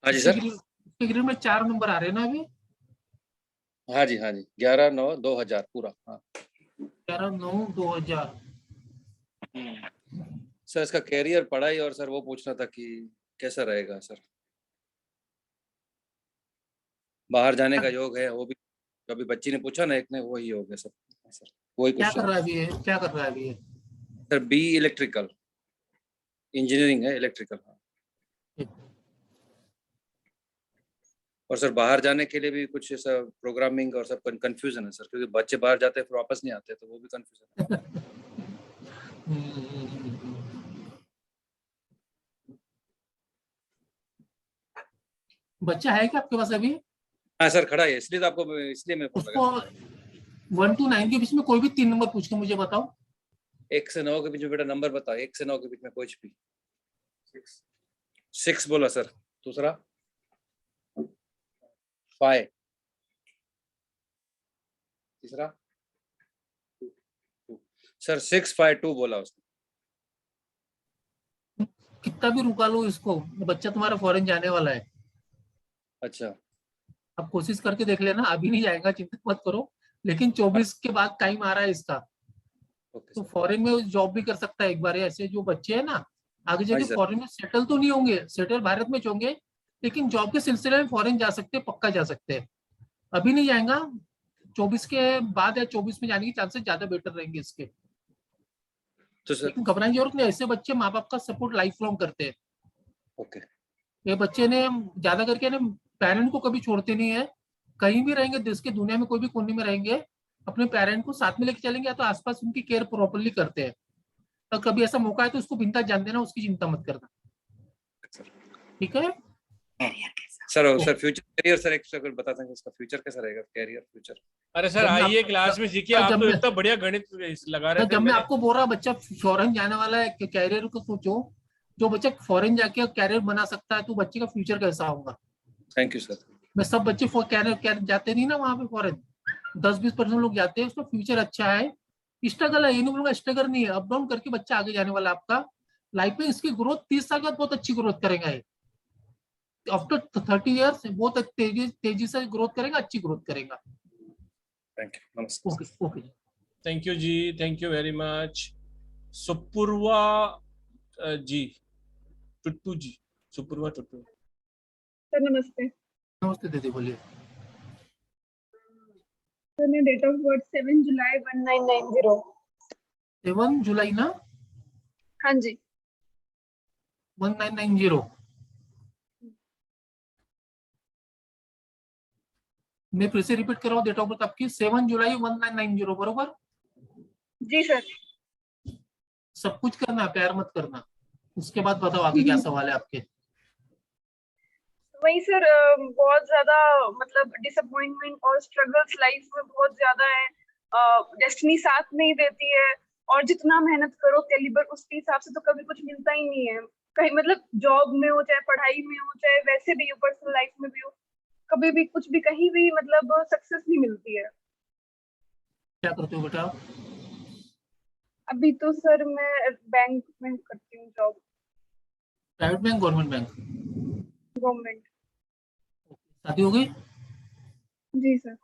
हाँ जी सर। उसके ग्रिड में 4 नंबर आ रहे हैं ना अभी? हाँ जी 11/9/2000 पूरा। हाँ 11/9/2000। सर इसका कैरियर, पढ़ाई, और सर वो पूछना था कि कैसा रहेगा सर। बाहर जाने का योग है, वो भी अभी बच्ची ने पूछा ना, एक ने, वही योग है सर। वही क्या कर रहा है अभी ये? क्या कर रहा है अभी ये? सर बी इलेक्ट्रिकल इंजीनियरिंग है, इलेक्ट्रिकल। और सर बाहर जाने के लिए भी कुछ ऐसा प्रोग्रामिंग और सब कंफ्यूजन है सर, क्योंकि बच्चे बाहर जाते हैं फिर वापस नहीं आते, तो वो भी कंफ्यूजन है। बच्चा है क्या आपके पास अभी? हाँ सर खड़ा है, इसलिए तो आपको, इसलिए मैं उसको 1 to 9 के बीच में कोई भी 3 नंबर पूछ के मुझे बताओ। 1 से 9 के बीच में बेटा नंबर बताओ। 1 से 9 के बीच में कुछ भी। 6 बोला सर। दूसरा 5। तीसरा सर 652 बोला उसने। कितना भी रुका लो इसको, बच्चा तुम्हारा फॉरेन जाने वाला है। अच्छा, अब कोशिश करके देख लेना। अभी नहीं जाएगा, चिंता मत करो, लेकिन 24 के बाद टाइम आ रहा है इसका। तो फॉरेन में जॉब भी कर सकता है एक बार। ऐसे जो बच्चे हैं ना, आगे जाके फॉरेन में सेटल तो नहीं होंगे, सेटल भारत में होंगे, लेकिन जॉब के सिलसिले में फॉरेन जा सकते हैं, पक्का जा सकते हैं। अभी नहीं जाएगा, 24 के बाद या 24 में जाने के चांसेस ज्यादा बेटर रहेंगे इसके। तो सर लेकिन घबराने की जरूरत नहीं। ऐसे बच्चे माँ बाप का सपोर्ट लाइफ लॉन्ग करते हैं। ओके। ये बच्चे ने ज्यादा करके ना पेरेंट को कभी छोड़ते नहीं है। कहीं भी रहेंगे, देश के दुनिया में कोई भी कोने में रहेंगे, अपने पेरेंट को साथ में लेके चलेंगे, या तो आसपास उनकी केयर प्रॉपर्ली करते हैं। तो कभी ऐसा मौका है तो उसको बिंदास जान देना, उसकी चिंता मत करना, ठीक है सर? फ्यूचर कैरियर सर एक सेकंड बता देंगे, उसका फ्यूचर कैसा रहेगा, कैरियर फ्यूचर? अरे सर आइए क्लास में सीखिए। आप तो इतना बढ़िया गणित लगा रहे थे। जब मैं आपको बोल रहा बच्चा फॉरेन जाने वाला है, कैरियर को सोचो। जो बच्चा फॉरेन जाके कैरियर बना सकता है, तो बच्चे का फ्यूचर कैसा होगा। Thank you sir. मैं सब बच्चे कैरियर जाते नहीं ना वहाँ पे फॉरेन, 10-20% लोग जाते हैं। उसका फ्यूचर अच्छा है। स्ट्रगल है, ये नहीं बोलूंगा स्ट्रगल नहीं है, अप डाउन करके बच्चा आगे जाने वाला आपका। लाइफ में इसकी ग्रोथ 30 साल के बाद बहुत अच्छी ग्रोथ करेगा ये। आफ्टर 30 इयर्स बहुत तेजी से ग्रोथ करेगा, अच्छी ग्रोथ करेगा। थैंक यू, नमस्ते। ओके ओके थैंक यू जी, thank you very much. Supurva ji, Tuttu ji, Supurva Tuttu. Sir नमस्ते। नमस्ते दीदी, बोलिए। सर मेरा डेट ऑफ बर्थ 7 जुलाई 1990। 7 जुलाई ना? हाँ जी। 1990। मैं फिर से रिपीट कर रहा हूँ, डेट ऑफ बर्थ आपकी 7 जुलाई 1990, बरोबर? जी सर। सब कुछ करना, प्यार मत करना। उसके बाद बताओ आगे क्या सवाल है आपके। वही सर, बहुत ज्यादा मतलब डिसअपॉइंटमेंट और स्ट्रगल्स लाइफ में बहुत ज्यादा है। डेस्टिनी साथ नहीं देती है, और जितना मेहनत करो कैलिबर उसके हिसाब से तो कभी कुछ मिलता ही नहीं है। कहीं मतलब जॉब में हो, चाहे पढ़ाई में हो, चाहे वैसे भी हो, पर्सनल लाइफ में भी हो, कभी भी कुछ भी कहीं भी मतलब सक्सेस नहीं मिलती है। क्या करते हो बेटा? अभी तो सर मैं बैंक में करती हूँ job. Private bank, government bank? Government. शादी हो गई? जी सर।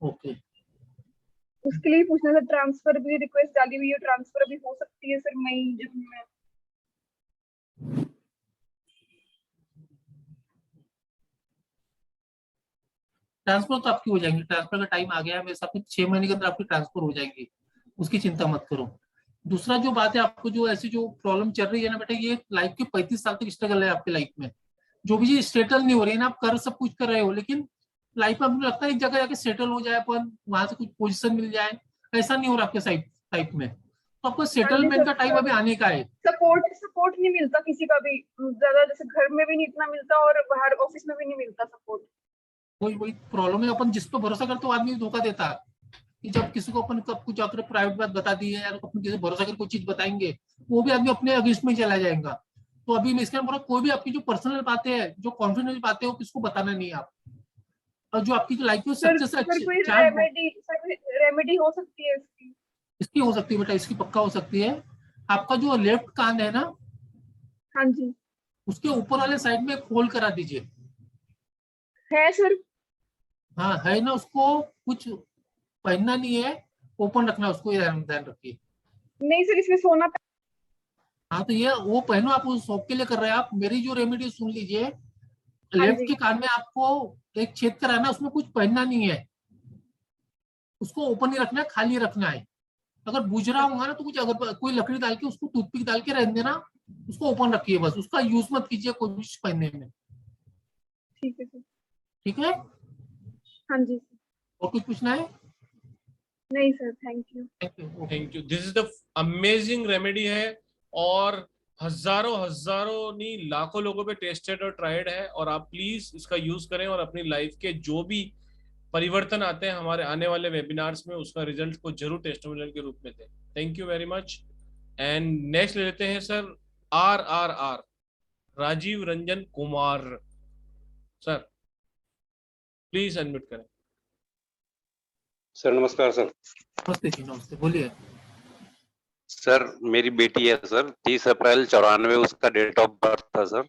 ओके। उसके लिए पूछना था, ट्रांसफर भी रिक्वेस्ट डाली हुई है, ट्रांसफर भी हो सकती है सर मई जून में। ट्रांसफर तो आपकी हो जाएंगी, ट्रांसफर का टाइम आ गया है मेरे साथ में, 6 महीने के अंदर आपकी ट्रांसफर हो जाएंगी, उसकी चिंता मत करो। दूसरा जो बात है, आपको जो ऐसी जो प्रॉब्लम चल रही है ना बेटा, ये लाइफ के 35 साल तक स्ट्रगल है आपकी लाइफ में। जो भी चीज सेटल नहीं हो रही है ना, आप कर सब कुछ कर रहे हो, लेकिन लाइफ में आपको लगता है एक जगह जाके सेटल हो जाए अपन, वहां से कुछ पोजीशन मिल जाए, ऐसा नहीं हो रहा आपके टाइप में। तो आपको सेटलमेंट का टाइम अभी आने का है। सपोर्ट नहीं मिलता किसी का भी ज्यादा, जैसे घर में भी नहीं इतना मिलता और बाहर ऑफिस में भी नहीं मिलता सपोर्ट। वही प्रॉब्लम है, अपन जिस पर भरोसा करते हो आदमी धोखा देता है। कि जब किसी को अपन कब कुछ अगर प्राइवेट बात बता दी है, या अपन किसी भरोसा कर कोई चीज बताएंगे, वो भी आदमी अपने अगेंस्ट में चला जाएगा। तो अभी मैं इसके बोला, कोई भी आपकी जो पर्सनल बातें हैं, जो कॉन्फिडेंशियल बातें हो, किसको बताना नहीं है आप। और जो आपकी जो लाइफ में सक्सेस कोई रेमेडी हो सकती है इसकी हो सकती है बेटा, इसकी पक्का हो सकती है। आपका जो लेफ्ट कान है ना, हाँ जी, उसके ऊपर वाले साइड में एक होल करा दीजिए। है सर? हाँ है ना, उसको कुछ पहनना नहीं है, ओपन रखना, उसको ध्यान रखिए। नहीं सर, इसमें सोना। हाँ तो ये वो पहनो, आप उस शौक के लिए कर रहे हैं आप। मेरी जो रेमेडी सुन लीजिए, लेफ्ट के कान में आपको एक छेद कराना, उसमें कुछ पहनना नहीं है, उसको ओपन ही रखना है, खाली रखना है। अगर बुझ रहा होगा ना तो कुछ, अगर कोई लकड़ी डाल के उसको टूथपिक डाल के रहने देना, उसको ओपन रखिए बस, उसका यूज मत कीजिए कोशिश पहनने में। ठीक है सर। ठीक है? हाँ जी। और कुछ पूछना है? नहीं sir, thank you. Thank you. This is the amazing remedy है, और हजारों नहीं लाखों लोगों पे टेस्टेड और ट्राइड है। और आप प्लीज इसका यूज करें, और अपनी लाइफ के जो भी परिवर्तन आते हैं हमारे आने वाले वेबिनार्स में, उसका रिजल्ट को जरूर टेस्टिमोनियल के रूप में दें। Thank you very much. And next ले लेते हैं sir R Rajiv Ranjan Kumar sir, please unmute करें। सर नमस्कार सर। नमस्ते जी, नमस्ते, बोलिए। सर मेरी बेटी है सर, 30 अप्रैल 94 उसका डेट ऑफ बर्थ था सर।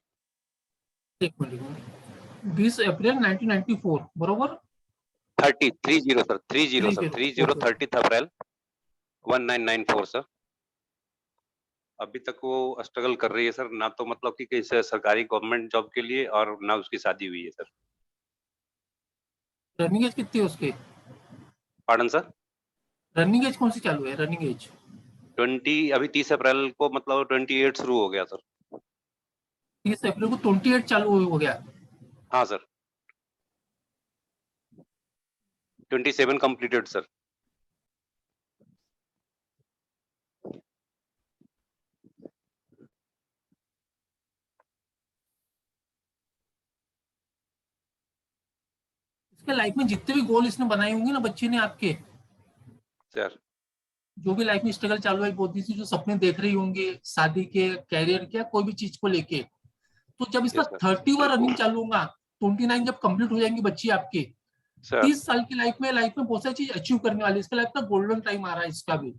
20 अप्रैल 1994, बरोबर? 30 सर, 30 अप्रैल 1994 सर। अभी तक वो स्ट्रगल कर रही है सर, ना तो मतलब कि किसी सरकारी गवर्नमेंट जॉब के लिए, और ना उसकी शादी हुई है सर। रनिंग एज कितनी है उसके? Pardon sir? रनिंग एज कौन सी चालू है? रनिंग एज 20, अभी 30 अप्रैल को मतलब 28 शुरू हो गया सर। 30 अप्रैल को 28 चालू हो गया? हाँ सर, 27 कंप्लीटेड सर। इसके लाइफ में जितने भी गोल इसने बनाए होंगे ना बच्चे ने आपके, सर जो भी लाइफ में स्ट्रगल चालू है, बहुत सी जो सपने देख रही होंगी शादी के, कैरियर के, कोई भी चीज को लेके, तो जब इसका 30वां रनिंग चालू होगा, 29 जब कंप्लीट हो जाएंगी बच्ची आपकी, 30 साल की लाइफ में बहुत सारी चीज अचीव करने वाली है। इसका लाइफ का गोल्डन टाइम आ रहा है इसका भी।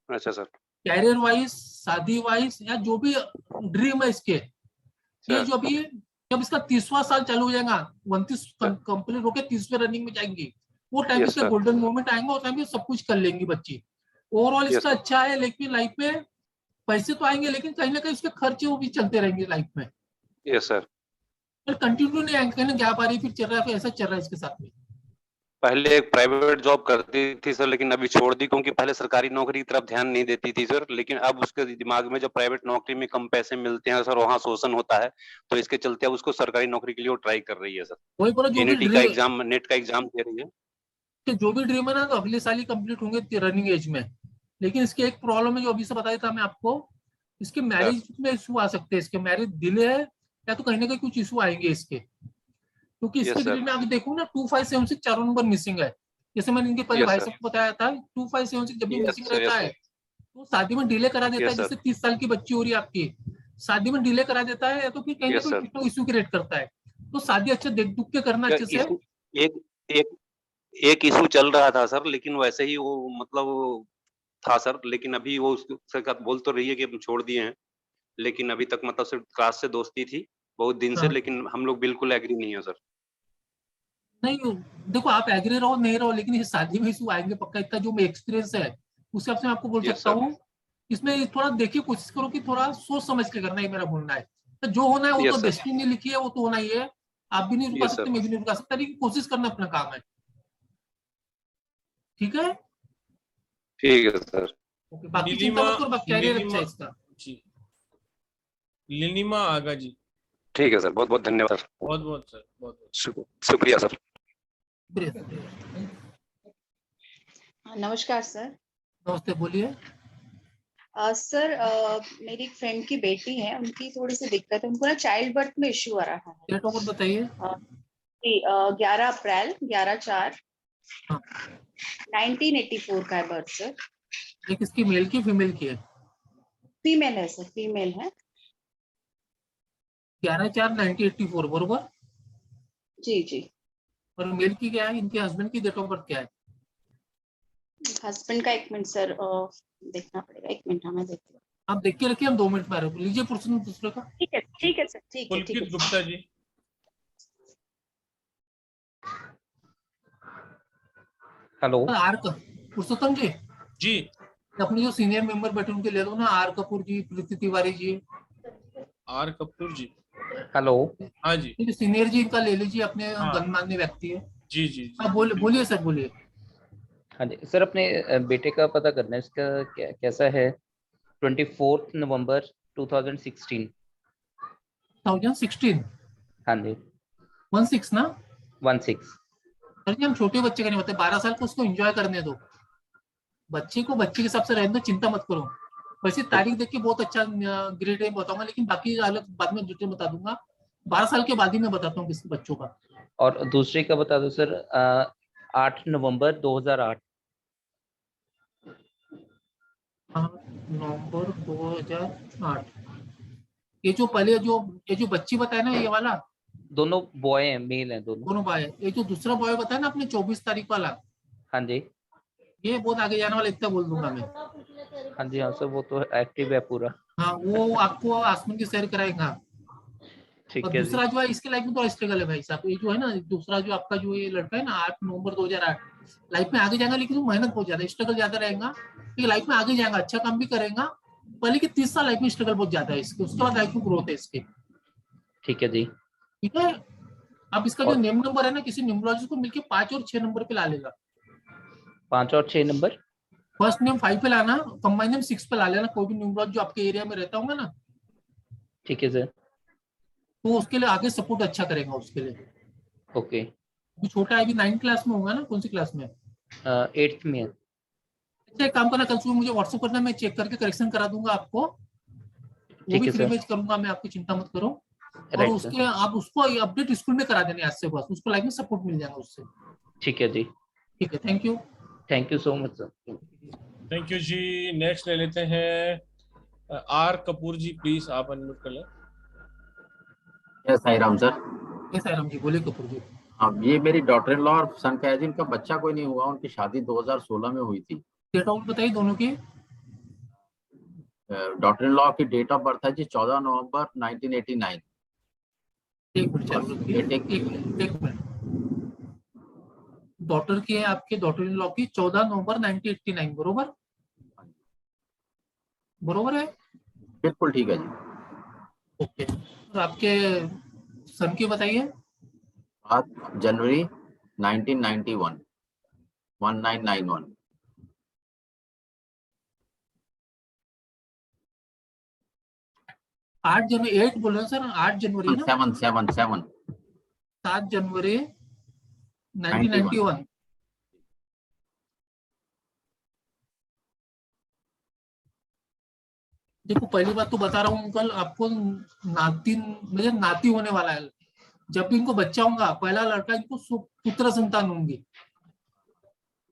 अच्छा सर। कैरियर वाइज, शादी वाइज, या जो भी ड्रीम है इसके, ये जो अभी जब इसका 30वां साल चालू हो जाएगा, 29 कंप्लीट होकर 30वें रनिंग में जाएंगी, वो टाइम पे गोल्डन मोमेंट आएंगे, और टाइम पे सब कुछ कर लेंगी बच्ची। ओवरऑल इसका अच्छा है, लेकिन लाइफ में पैसे तो आएंगे, लेकिन कहीं ना कहीं उसके खर्चे वो भी चलते रहेंगे लाइफ में। Yes sir. पर कंटिन्यू नहीं आएंगे, कहीं गैप आ रही, फिर चल रहा है, फिर ऐसा चल रहा है इसके साथ में। पहले एक प्राइवेट जॉब करती थी सर, लेकिन अभी छोड़ दी, क्योंकि पहले सरकारी नौकरी की तरफ ध्यान नहीं देती थी सर। लेकिन अब उसके दिमाग में जब प्राइवेट नौकरी में कम पैसे मिलते हैं सर, वहाँ शोषण होता है, तो इसके चलते अब उसको सरकारी नौकरी के लिए वो ट्राई कर रही है सर। वही बोला, जो NET का एग्जाम, नेट का एग्जाम दे रही है। कि जो भी ड्रीम है ना, तो अगले साल ही कंप्लीट होंगे रनिंग एज में। लेकिन इसकी एक प्रॉब्लम है, जो अभी से बताया था मैं आपको, इसके मैरिज में इशू आ सकते हैं। इसके मैरिज डिले है, या तो कहीं ना कहीं कुछ इशू आएंगे इसके, क्योंकि इसके ड्रीम में आप देखो ना 2576 चारों नंबर मिसिंग है। जैसे मैंने इनके पहले भाई साहब को बताया था, 2576 जब भी मिसिंग रहता है तो शादी में डिले करा देता है। जैसे 30 साल की बच्ची हो रही है आपकी, शादी में डिले करा देता है, या तो फिर कहीं ना कहीं इशू क्रिएट करता है। तो शादी अच्छे देख दुख के करना अच्छे से। एक इशू चल रहा था सर, लेकिन वैसे ही वो मतलब था सर, लेकिन अभी वो उसके साथ बोल तो रही है कि हम छोड़ दिए हैं, लेकिन अभी तक मतलब सिर्फ क्लास से दोस्ती थी बहुत दिन से, लेकिन हम लोग बिल्कुल एग्री नहीं है सर। नहीं देखो, आप एग्री रहो नहीं रहो, लेकिन ये शादी में इशू आएंगे पक्का। इतना जो मैं एक्सपीरियंस है उस हिसाब से मैं आपको बोल सकता हूँ। इसमें थोड़ा देखिए, कोशिश करो कि थोड़ा सोच समझ के करना, ये मेरा बोलना है। तो जो होना है वो तो डेस्टिनी लिखी है, वो तो होना ही है। आप भी नहीं रुका सकते, मैं भी नहीं रुका सकता, लेकिन कोशिश करना अपना काम है। ठीक है, ठीक है सर। बाकी चिंता मत करो, बाकी कैरियर अच्छा है इसका। जी, लिनिमा आगा जी। ठीक है सर, बहुत बहुत धन्यवाद सर। बहुत बहुत सर, बहुत बहुत शुक्रिया सर। नमस्कार सर। नमस्ते, बोलिए। सर मेरी एक फ्रेंड की बेटी है, उनकी थोड़ी सी दिक्कत है, उनको ना चाइल्ड बर्थ में इश्यू आ रहा है। डेट ऑफ बर्थ बताइए। 11 अप्रैल 1984 का है बर्थ सर। ये किसकी, मेल की फीमेल की है? फीमेल है सर, फीमेल है। 11/4/1984 बरोबर। जी जी। और मेल की क्या है? इनके हस्बैंड की डेट ऑफ बर्थ क्या है? हस्बैंड का 1 मिनट सर देखना पड़ेगा, 1 मिनट हमें देखते हैं। आप देख के रखिए, हम 2 मिनट में आ रहे हैं। लीजिए पुरुषों दूसरे का। ठीक है सर, ठीक है। पुलकित गुप्ता जी। Hello, R Purushottam ji. जी, अपने जो सीनियर मेंबर बैठे उनके ले लो ना, R Kapoor ji, Preeti Tiwari ji. R Kapoor ji. Hello. हाँ जी, सीनियर जी इनका ले लीजिए, अपने गणमान्य व्यक्ति है। जी जी। हाँ बोलिए सर, बोलिए। हाँ जी सर, अपने बेटे का पता करना है, इसका कैसा है? 24 नवंबर 2016। 2016? हाँ जी। 16 ना? 16। सर जी, हम छोटे बच्चे का नहीं बताते, 12 साल को उसको एंजॉय करने दो। बच्चे को बच्चे के हिसाब से रहने दो, चिंता मत करो। वैसे तारीख देख के बहुत अच्छा ग्रेड बताऊंगा, लेकिन बाकी अलग बाद में डिटेल बता दूंगा। 12 साल के बाद ही मैं बताता हूँ किसी बच्चों का। और दूसरे का बता दो सर, 8 नवंबर 2008। 8 नवंबर 2008। ये जो पहले ये जो बच्ची बताया ना, ये वाला दोनों बॉय हैं, मेल हैं दोनों बॉय है। ये जो दूसरा बॉय बताया ना आपने 24 तारीख वाला, हाँ जी, ये बहुत आगे जाने वाला, इतना बोल दूंगा मैं। हाँ जी हाँ सर, वो तो एक्टिव है पूरा। हाँ, वो आपको आसमान की सैर कराएगा। ठीक और है। दूसरा जो है इसके लाइफ में तो स्ट्रगल है भाई साहब। ये जो है ना, दूसरा जो आपका जो ये लड़का है ना, 8 नवंबर 2008, लाइफ में आगे जाएगा, लेकिन मेहनत बहुत ज्यादा, स्ट्रगल ज्यादा रहेगा। ये लाइफ में आगे जाएगा, अच्छा काम भी करेगा। पहले की 30 साल लाइफ में स्ट्रगल बहुत ज्यादा है इसके, उसके बाद लाइफ में ग्रोथ है इसके। ठीक है जी। ठीक है, अब इसका जो नेम नंबर है ना, किसी न्यूमरोलॉजिस्ट को मिलके 5 और 6 नंबर पे ला लेगा। 5 और 6 नंबर। फर्स्ट नेम 5 पे लाना, कंबाइन नेम 6 पे ला लेना, कोई भी न्यूमरोलॉजिस्ट जो आपके एरिया में रहता होगा ना। ठीक है सर। तो उसके लिए आगे सपोर्ट अच्छा करेगा उसके लिए। ओके। अभी छोटा है, अभी 9th क्लास में होगा ना? कौन सी क्लास में? 8th में। अच्छा, एक काम करना, कल सुबह मुझे व्हाट्सएप करना, मैं चेक करके करेक्शन करा दूंगा आपको। वो भी फ्री में करूंगा मैं, आपकी चिंता मत करो। और उसके आप उसको अपडेट स्कूल में करा देने आज से, बस उसको लाइफ में सपोर्ट मिल जाएगा उससे। ठीक है जी। ठीक है, thank you. Thank you so much sir. Thank you जी। नेक्स्ट ले लेते हैं आर कपूर जी, प्लीज आप अनम्यूट कर लें। साई राम सर। साई राम जी, बोलिए कपूर जी। अब ये मेरी डॉटर इन लॉ और सन का है जी, इनका बच्चा कोई नहीं हुआ, उनकी शादी 2016 में हुई थी। डेट ऑफ बर्थ बताइए दोनों की। डॉटर इन लॉ की डेट ऑफ बर्थ है जी 14 नवंबर 1989। एक मिनट चालू रखिए, एक मिनट। डॉटर की है आपके, डॉटर इन लॉ की 14 नवंबर 1989, बरोबर? बरोबर है? बिल्कुल ठीक है जी। ओके, और आपके सन की बताइए। 7 जनवरी 1991, 1991। 8 जनवरी, 8 बोल रहे सर, 8 जनवरी ना? 7 जनवरी 1991। देखो पहली बात तो बता रहा हूँ अंकल, आपको मुझे नाती होने वाला है। जब भी इनको बच्चा होगा, पहला लड़का, इनको पुत्र संतान होंगी।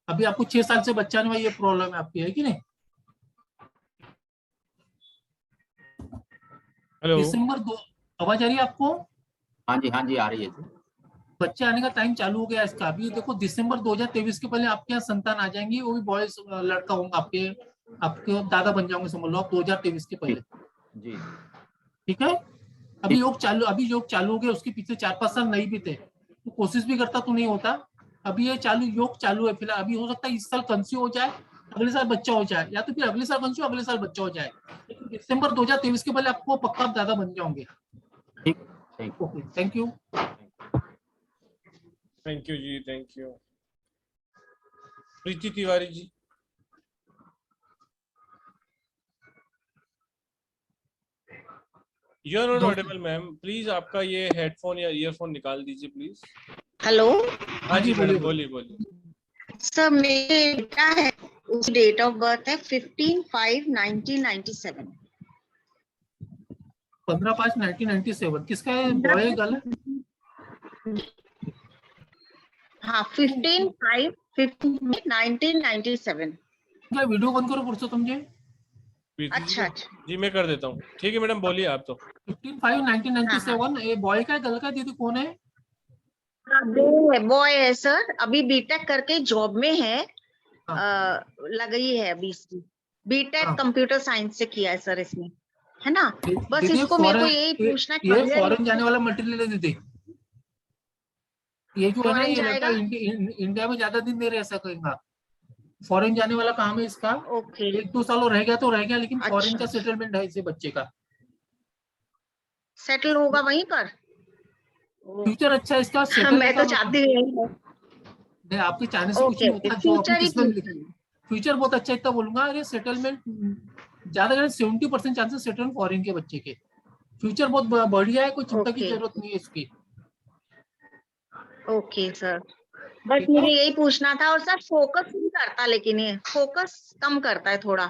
अभी आपको 6 साल से बच्चा नहीं हुआ, ये प्रॉब्लम है आपकी, है कि नहीं? हेलो, दिसंबर 2, आवाज आ रही है आपको? हाँ जी आ रही है जी। बच्चे आने का टाइम चालू हो गया इसका। अभी देखो दिसंबर 2023 के पहले आपके यहाँ संतान आ जाएंगी, वो भी बॉयज, लड़का होगा, आपके दादा बन जाओगे समझ लो आप 2023 के पहले जी। ठीक है? अभी योग चालू हो गया, उसके पीछे 4-5 साल नहीं भी थे, तो कोशिश भी करता तो नहीं होता। अभी ये योग चालू है फिलहाल। अभी हो सकता है इस साल कंसीव हो जाए, अगले साल बच्चा हो जाए, या तो फिर अगले साल कंसीव, अगले साल बच्चा हो जाए, लेकिन दिसंबर 2023 के पहले आपको पक्का दादा बन जाओगे। ठीक, okay, thank you. Thank you जी, thank you. Preeti Tiwari ji. You are not audible ma'am, please आपका ये हेडफोन या ईयरफोन निकाल दीजिए प्लीज। हेलो, हाँ जी मैडम, बोलिए। सर मेरे बेटा है, उसकी डेट ऑफ बर्थ है 15/5/1997। 15/5/1997। किसका है, बॉय है गर्ल? हाँ, 15/5/1997। क्या वीडियो बंद करो पुरुषोत्तम तुम जी। अच्छा जी मैं कर देता हूँ, ठीक है मैडम, बोलिए आप। तो 15/5/1997 ये बॉय का है, गर्ल का? दीदी कौन है? बॉय है सर, अभी बीटेक करके जॉब में है। लगी है अभी इसकी, बीटेक कंप्यूटर साइंस से किया है सर इसने, है ना? बस इसको मेरे को यही पूछना, ये फॉरेन जाने वाला मटेरियल है दीदी। ये जो है ना, ये लड़का इंडिया में ज्यादा दिन नहीं रह सकेगा। फॉरेन जाने वाला काम है इसका। 1-2 साल रह गया तो रह गया, लेकिन फॉरेन का सेटलमेंट है इसे बच्चे का। सेटल होगा वहीं पर। फ्यूचर अच्छा है इसका। मैं तो चाहती हूँ नहीं, आपके चाहने से कुछ नहीं होता। फ्यूचर बहुत अच्छा, इतना बोलूंगा। अरे सेटलमेंट ज्यादा 70% चांसेस सेटलमेंट फॉरेन के बच्चे के। फ्यूचर बहुत बढ़िया है, कोई चिंता की जरूरत नहीं है इसकी। ओके सर, बस मुझे यही पूछना था। और सर फोकस नहीं करता, लेकिन ये फोकस कम करता है थोड़ा।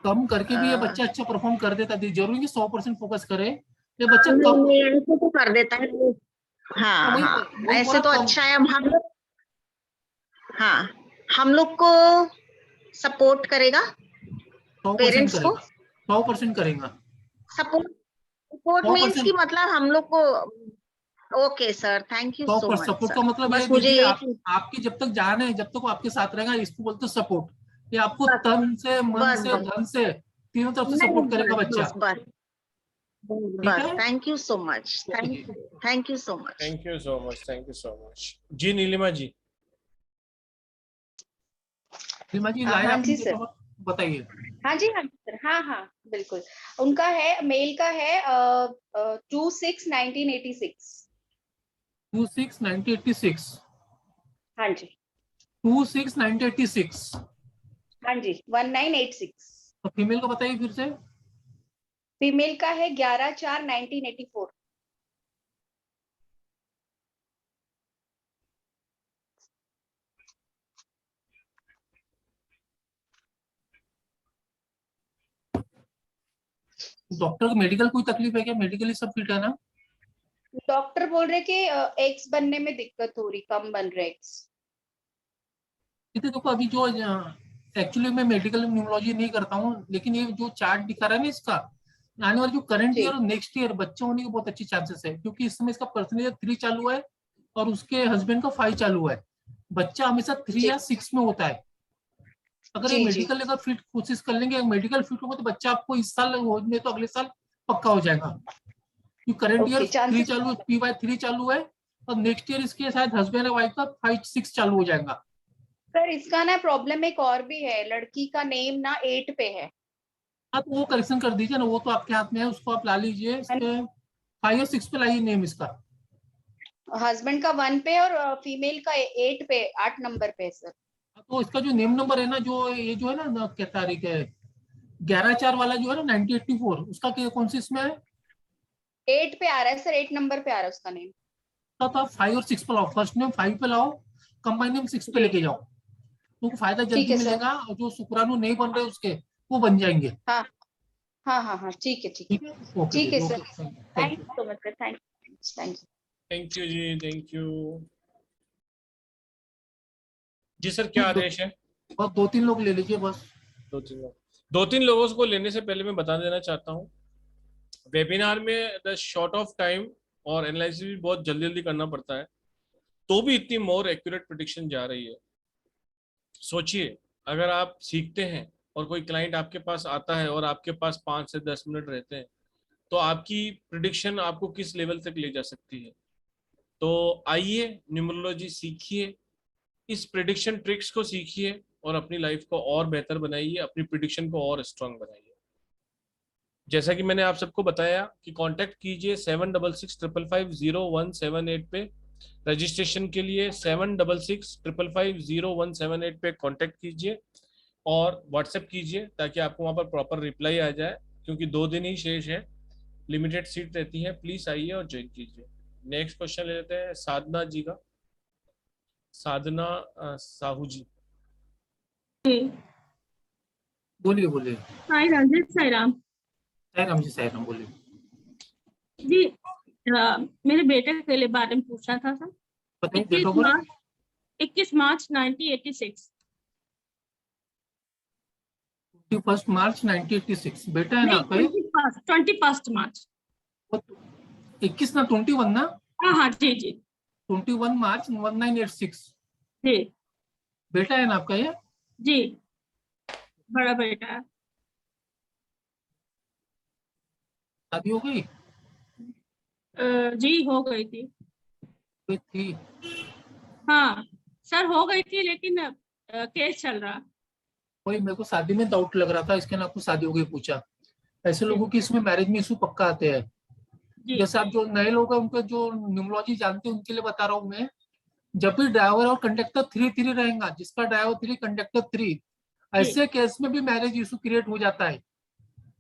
कम करके भी ये बच्चा अच्छा परफॉर्म कर देता है। जरूरी नहीं 100% फोकस करे, ये बच्चा कम तो कर देता है। हाँ, ऐसे तो अच्छा है। हम लोग को सपोर्ट करेगा, पेरेंट्स को 100% करेगा। सपोर्ट मीन्स की मतलब हम लोग को। Okay sir, thank you so much. Support का मतलब बस मुझे आपकी जब तक जान है, जब तक वो आपके साथ रहेगा, इसको बोलते हैं सपोर्ट। ये आपको तन से, मन से, धन से, तीनों तरफ से सपोर्ट करेगा बच्चा। Thank you so much, thank you so much, thank you so much, thank you so much. जी नीलिमा जी। नीलिमा जी लाया बताइए। हाँ जी सर, हाँ बिल्कुल। उनका है, मेल का है 2/6/1986। 2/6/1986। हाँ जी 2/6/1986। हाँ जी 1986। तो फीमेल का बताइए फिर से। फीमेल का है 11/4/1984। डॉक्टर को मेडिकल कोई तकलीफ है क्या? मेडिकली सब फिट है ना? डॉक्टर बोल रहे कि एग्स बनने में दिक्कत हो रही, कम बन रहे एग्स। देखो अभी जो एक्चुअली मैं मेडिकल न्यूरोलॉजी नहीं करता हूँ, लेकिन ये जो चार्ट दिखा रहा है ना इसका, आने वाले जो करंट ईयर और नेक्स्ट ईयर बच्चे होने के बहुत अच्छे चांसेस है। क्योंकि इस समय इसका परसेंटेज 3 चालू है और उसके हस्बैंड का 5 चालू है। बच्चा हमेशा 3 या 6 में होता है। अगर ये मेडिकल अगर फिट कोशिश कर लेंगे, मेडिकल फिट होगा तो बच्चा आपको इस साल नहीं तो अगले साल पक्का हो जाएगा। करंट ईयर 3 चालू, PY3 चालू है और नेक्स्ट ईयर इसके शायद हस्बैंड और वाइफ का 5-6 चालू हो जाएगा। सर इसका ना प्रॉब्लम एक और भी है, लड़की का नेम ना 8 पे है। आप वो करेक्शन कर दीजिए ना, वो तो आपके हाथ में है, उसको आप ला लीजिए। 5 और 6 पे लाइए नेम इसका। हस्बैंड का 1 पे और फीमेल का 8 पे, 8 नंबर पे सर। तो इसका जो नेम नंबर है ना, जो ये जो है ना क्या तारीख है 11/4 वाला जो है ना 9084, उसका कौन सी इसमें है? 8 पे आ रहा है सर, 8 नंबर पे आ रहा है उसका नेम। तो आप 5 और 6 पे लाओ, फर्स्ट नेम 5 पे लाओ, कंबाइन नेम 6 पे लेके जाओ, तो फायदा जल्दी मिलेगा और जो शुक्राणु नहीं बन रहे उसके वो बन जाएंगे। हाँ हाँ हाँ हाँ ठीक है ठीक है ठीक है sir. Thank you so much sir, thank you जी, थैंक यू जी। सर क्या आदेश है? बस 2-3 लोग ले लीजिए बस। 2-3 लोगों को लेने से पहले मैं बता देना चाहता हूँ, वेबिनार में द शॉर्ट ऑफ टाइम और एनालिसिस भी बहुत जल्दी जल्दी करना पड़ता है, तो भी इतनी मोर एक्यूरेट प्रेडिक्शन जा रही है। सोचिए अगर आप सीखते हैं और कोई क्लाइंट आपके पास आता है और आपके पास 5 से 10 मिनट रहते हैं, तो आपकी प्रेडिक्शन आपको किस लेवल तक ले जा सकती है। तो आइए न्यूमरोलॉजी सीखिए, इस प्रेडिक्शन ट्रिक्स को सीखिए और अपनी लाइफ को और बेहतर बनाइए, अपनी प्रेडिक्शन को और स्ट्रांग बनाइए। जैसा कि मैंने आप सबको बताया कि कांटेक्ट कीजिए 7665550178 पे रजिस्ट्रेशन के लिए, 7665550178 पे कांटेक्ट कीजिए और व्हाट्सएप कीजिए ताकि आपको वहां पर प्रॉपर रिप्लाई आ जाए, क्योंकि 2 दिन ही शेष है, लिमिटेड सीट रहती है। प्लीज आइए और ज्वाइन कीजिए। नेक्स्ट क्वेश्चन ले लेते हैं साधना जी का। साधना साहू जी, बोलिए बोलिए। साई राम जी, साई राम। साई राम जी, साई राम बोलिए जी। मेरे बेटे के बारे में पूछना था सर। 21 मार्च 1986। 21 मार्च 1986 बेटा है ना आपका? 21 मार्च। 21 ना 21 ना? हाँ हाँ जी जी। 21 मार्च 1986 जी। बेटा है ना आपका ये? जी, बड़ा बेटा है। शादी हो गई? जी हो गई थी। हाँ सर हो गई थी, लेकिन केस चल रहा। वही मेरे को शादी में डाउट लग रहा था, इसके ना आपको शादी हो गई पूछा। ऐसे लोगों की इसमें मैरिज में इशू पक्का आते हैं। जैसे आप जो नए लोग हैं उनको जो न्यूमरोलॉजी जानते हैं उनके लिए बता रहा हूँ मैं, जब भी ड्राइवर और कंडक्टर 3-3 रहेगा, जिसका ड्राइवर 3 कंडक्टर 3, ऐसे केस में भी मैरिज इशू क्रिएट हो जाता है।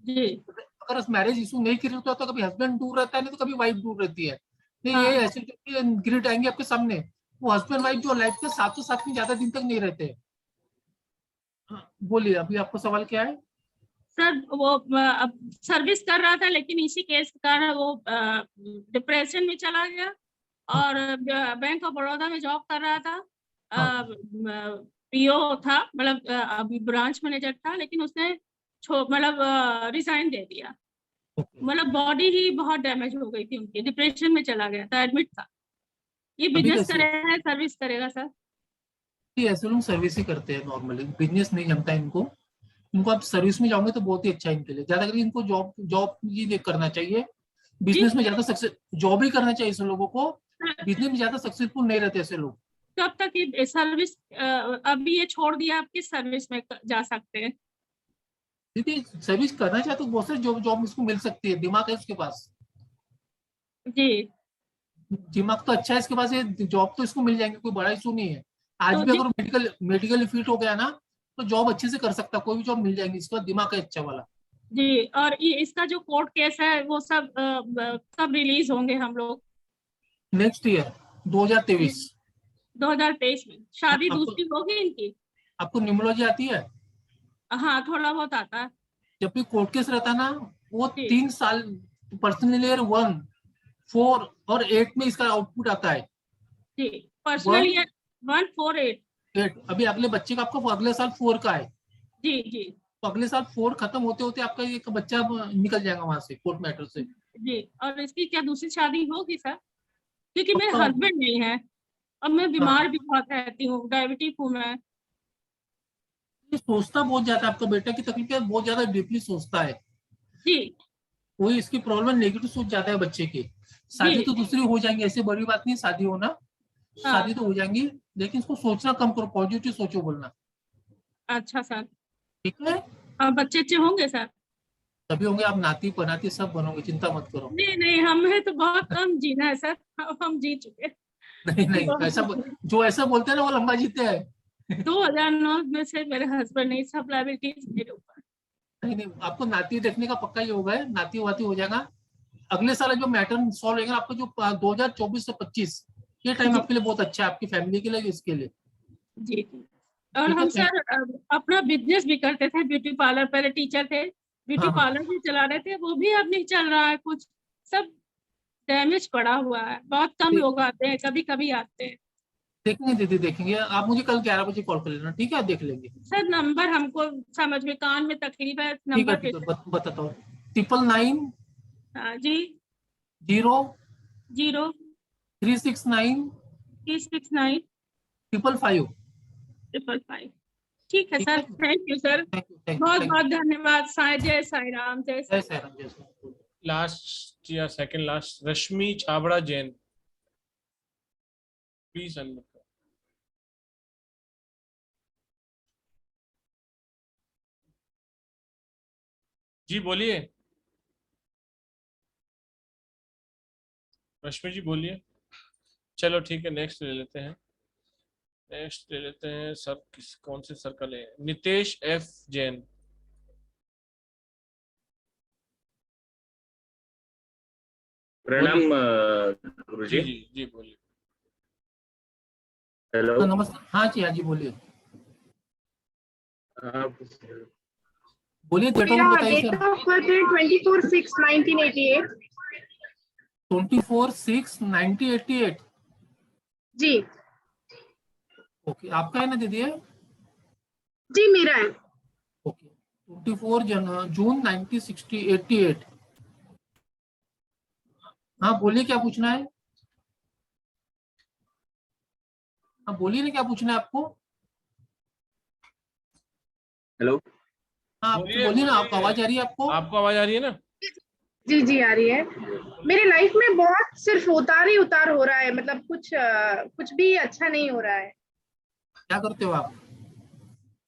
जी। अगर मैरिज इशू नहीं क्रिएट होता तो कभी हस्बैंड दूर रहता है, नहीं तो कभी वाइफ दूर रहती है। तो ये ऐसे क्रिएट आएंगे आपके सामने, वो हस्बैंड वाइफ जो लाइफ के साथ में ज्यादा दिन तक नहीं रहते। बोलिए अभी आपका सवाल क्या है? सर वो अब सर्विस कर रहा था, लेकिन इसी केस के कारण वो डिप्रेशन में चला गया और बैंक ऑफ बड़ौदा में जॉब कर रहा था। पीओ था, मतलब अभी ब्रांच मैनेजर था, लेकिन उसने मतलब रिजाइन दे दिया। मतलब बॉडी ही बहुत डैमेज हो गई थी उनकी, डिप्रेशन में चला गया था, एडमिट था। ये बिजनेस करेगा सर्विस करेगा सर? ऐसे लोग सर्विस ही करते हैं नॉर्मली, बिजनेस नहीं जमता इनको। इनको आप सर्विस में जाओगे तो बहुत ही अच्छा है इनके लिए। ज्यादा करके इनको जॉब ही करना चाहिए, बिजनेस में ज्यादा सक्सेस, जॉब ही करना चाहिए ऐसे लोगों को। बिजनेस में ज्यादा सक्सेसफुल नहीं रहते ऐसे लोग। कब तक ये सर्विस, अभी ये छोड़ दिया, आप किस सर्विस में जा सकते हैं? क्योंकि सर्विस करना चाहे तो बहुत सारे जॉब इसको मिल सकती है, दिमाग है उसके पास। जी, दिमाग तो अच्छा है इसके पास, ये जॉब तो इसको मिल जाएंगे, कोई बड़ा इशू नहीं है। आज तो भी अगर मेडिकल फिट हो गया ना तो जॉब अच्छे से कर सकता, कोई भी जॉब मिल जाएगी, इसका दिमाग है अच्छा वाला। जी। और ये इसका जो कोर्ट केस है वो सब कब रिलीज होंगे हम लोग? नेक्स्ट ईयर 2023 में। शादी दूसरी होगी इनकी? आपको न्यूमरोलॉजी आती है? हाँ थोड़ा बहुत आता है। जब भी कोर्ट केस रहता है ना, वो 3 साल पर्सनल ईयर 1, 4 और 8 में इसका आउटपुट आता है। जी, पर्सनल ईयर 1, 4, 8। अभी अगले बच्चे का आपका अगले साल 4 का है। जी जी। तो अगले साल 4 खत्म होते होते आपका एक बच्चा निकल जाएगा वहां से, कोर्ट मैटर से। जी। और इसकी क्या दूसरी शादी होगी सर? क्योंकि मेरे हस्बैंड नहीं है और मैं बीमार भी बहुत रहती हूँ, डायबिटिक हूँ मैं। ये सोचता बहुत ज्यादा, आपका बेटा की तकलीफ है, बहुत ज्यादा डीपली सोचता है जी कोई इसकी प्रॉब्लम नेगेटिव सोच ज्यादा है बच्चे की। शादी तो दूसरी हो जाएंगी, ऐसी बड़ी बात नहीं शादी होना, शादी तो हो जाएंगी, लेकिन इसको सोचना कम करो, पॉजिटिव सोचो बोलना। अच्छा सर, ठीक है, अब बच्चे अच्छे होंगे सर? तभी होंगे, आप नाती पनाती सब बनोगे, चिंता मत करो। नहीं नहीं, हमें तो बहुत कम जीना है सर, हम जी चुके। नहीं ऐसा जो ऐसा बोलते हैं ना वो लंबा जीते हैं। 2009 में से मेरे हस्बैंड ने सब लायबिलिटीज मेरे ऊपर। नहीं, आपको नाती देखने का पक्का ही होगा, नाती वाती हो जाएगा अगले साल। जो मैटर सॉल्व होगा आपको, जो 2024 से 25 ये टाइम आपके लिए बहुत अच्छा है, आपकी फैमिली के लिए, इसके लिए। जी जी। और हम सर अपना बिजनेस भी करते थे, ब्यूटी पार्लर, पहले टीचर थे, ब्यूटी पार्लर भी चला रहे थे, वो भी अब नहीं चल रहा है, कुछ सब डैमेज पड़ा हुआ है, बहुत कम लोग आते हैं, कभी कभी आते हैं। देखेंगे दीदी, देखेंगे, आप मुझे कल 11 बजे कॉल कर लेना, ठीक है, देख लेंगे। सर नंबर हमको समझ में, कान में तकलीफ है, नंबर बताता हूँ, 999 जी 0 369 369 555। ठीक है सर, थैंक यू सर, बहुत बहुत धन्यवाद। जय साई राम, जय साई राम। लास्ट या second last, Rashmi Chhabra Jain, please unmute. जी बोलिए रश्मि जी, बोलिए। चलो ठीक है, नेक्स्ट ले लेते हैं, सर कौन से सर का ले, नितेश एफ जैन। प्रणाम गुरुजी। जी जी बोलिए। हेलो, नमस्ते। हाँ जी बोलिए, बोलिए। डेट ऑफ बर्थ बताइए सर। डेट ऑफ बर्थ है 24/6/1988। 24/6/1988 जी। ओके, आपका है ना दीदी? है जी, मेरा है। ओके, 24 जून 1988। हाँ बोलिए, क्या पूछना है? हाँ बोलिए ना, क्या पूछना है आपको? हेलो, हाँ बोलिए ना, आपको आवाज आ रही है? आपको आवाज आ रही है ना? जी जी आ रही है। मेरे लाइफ में बहुत सिर्फ उतार ही उतार हो रहा है, मतलब कुछ भी अच्छा नहीं हो रहा है। क्या करते हो आप?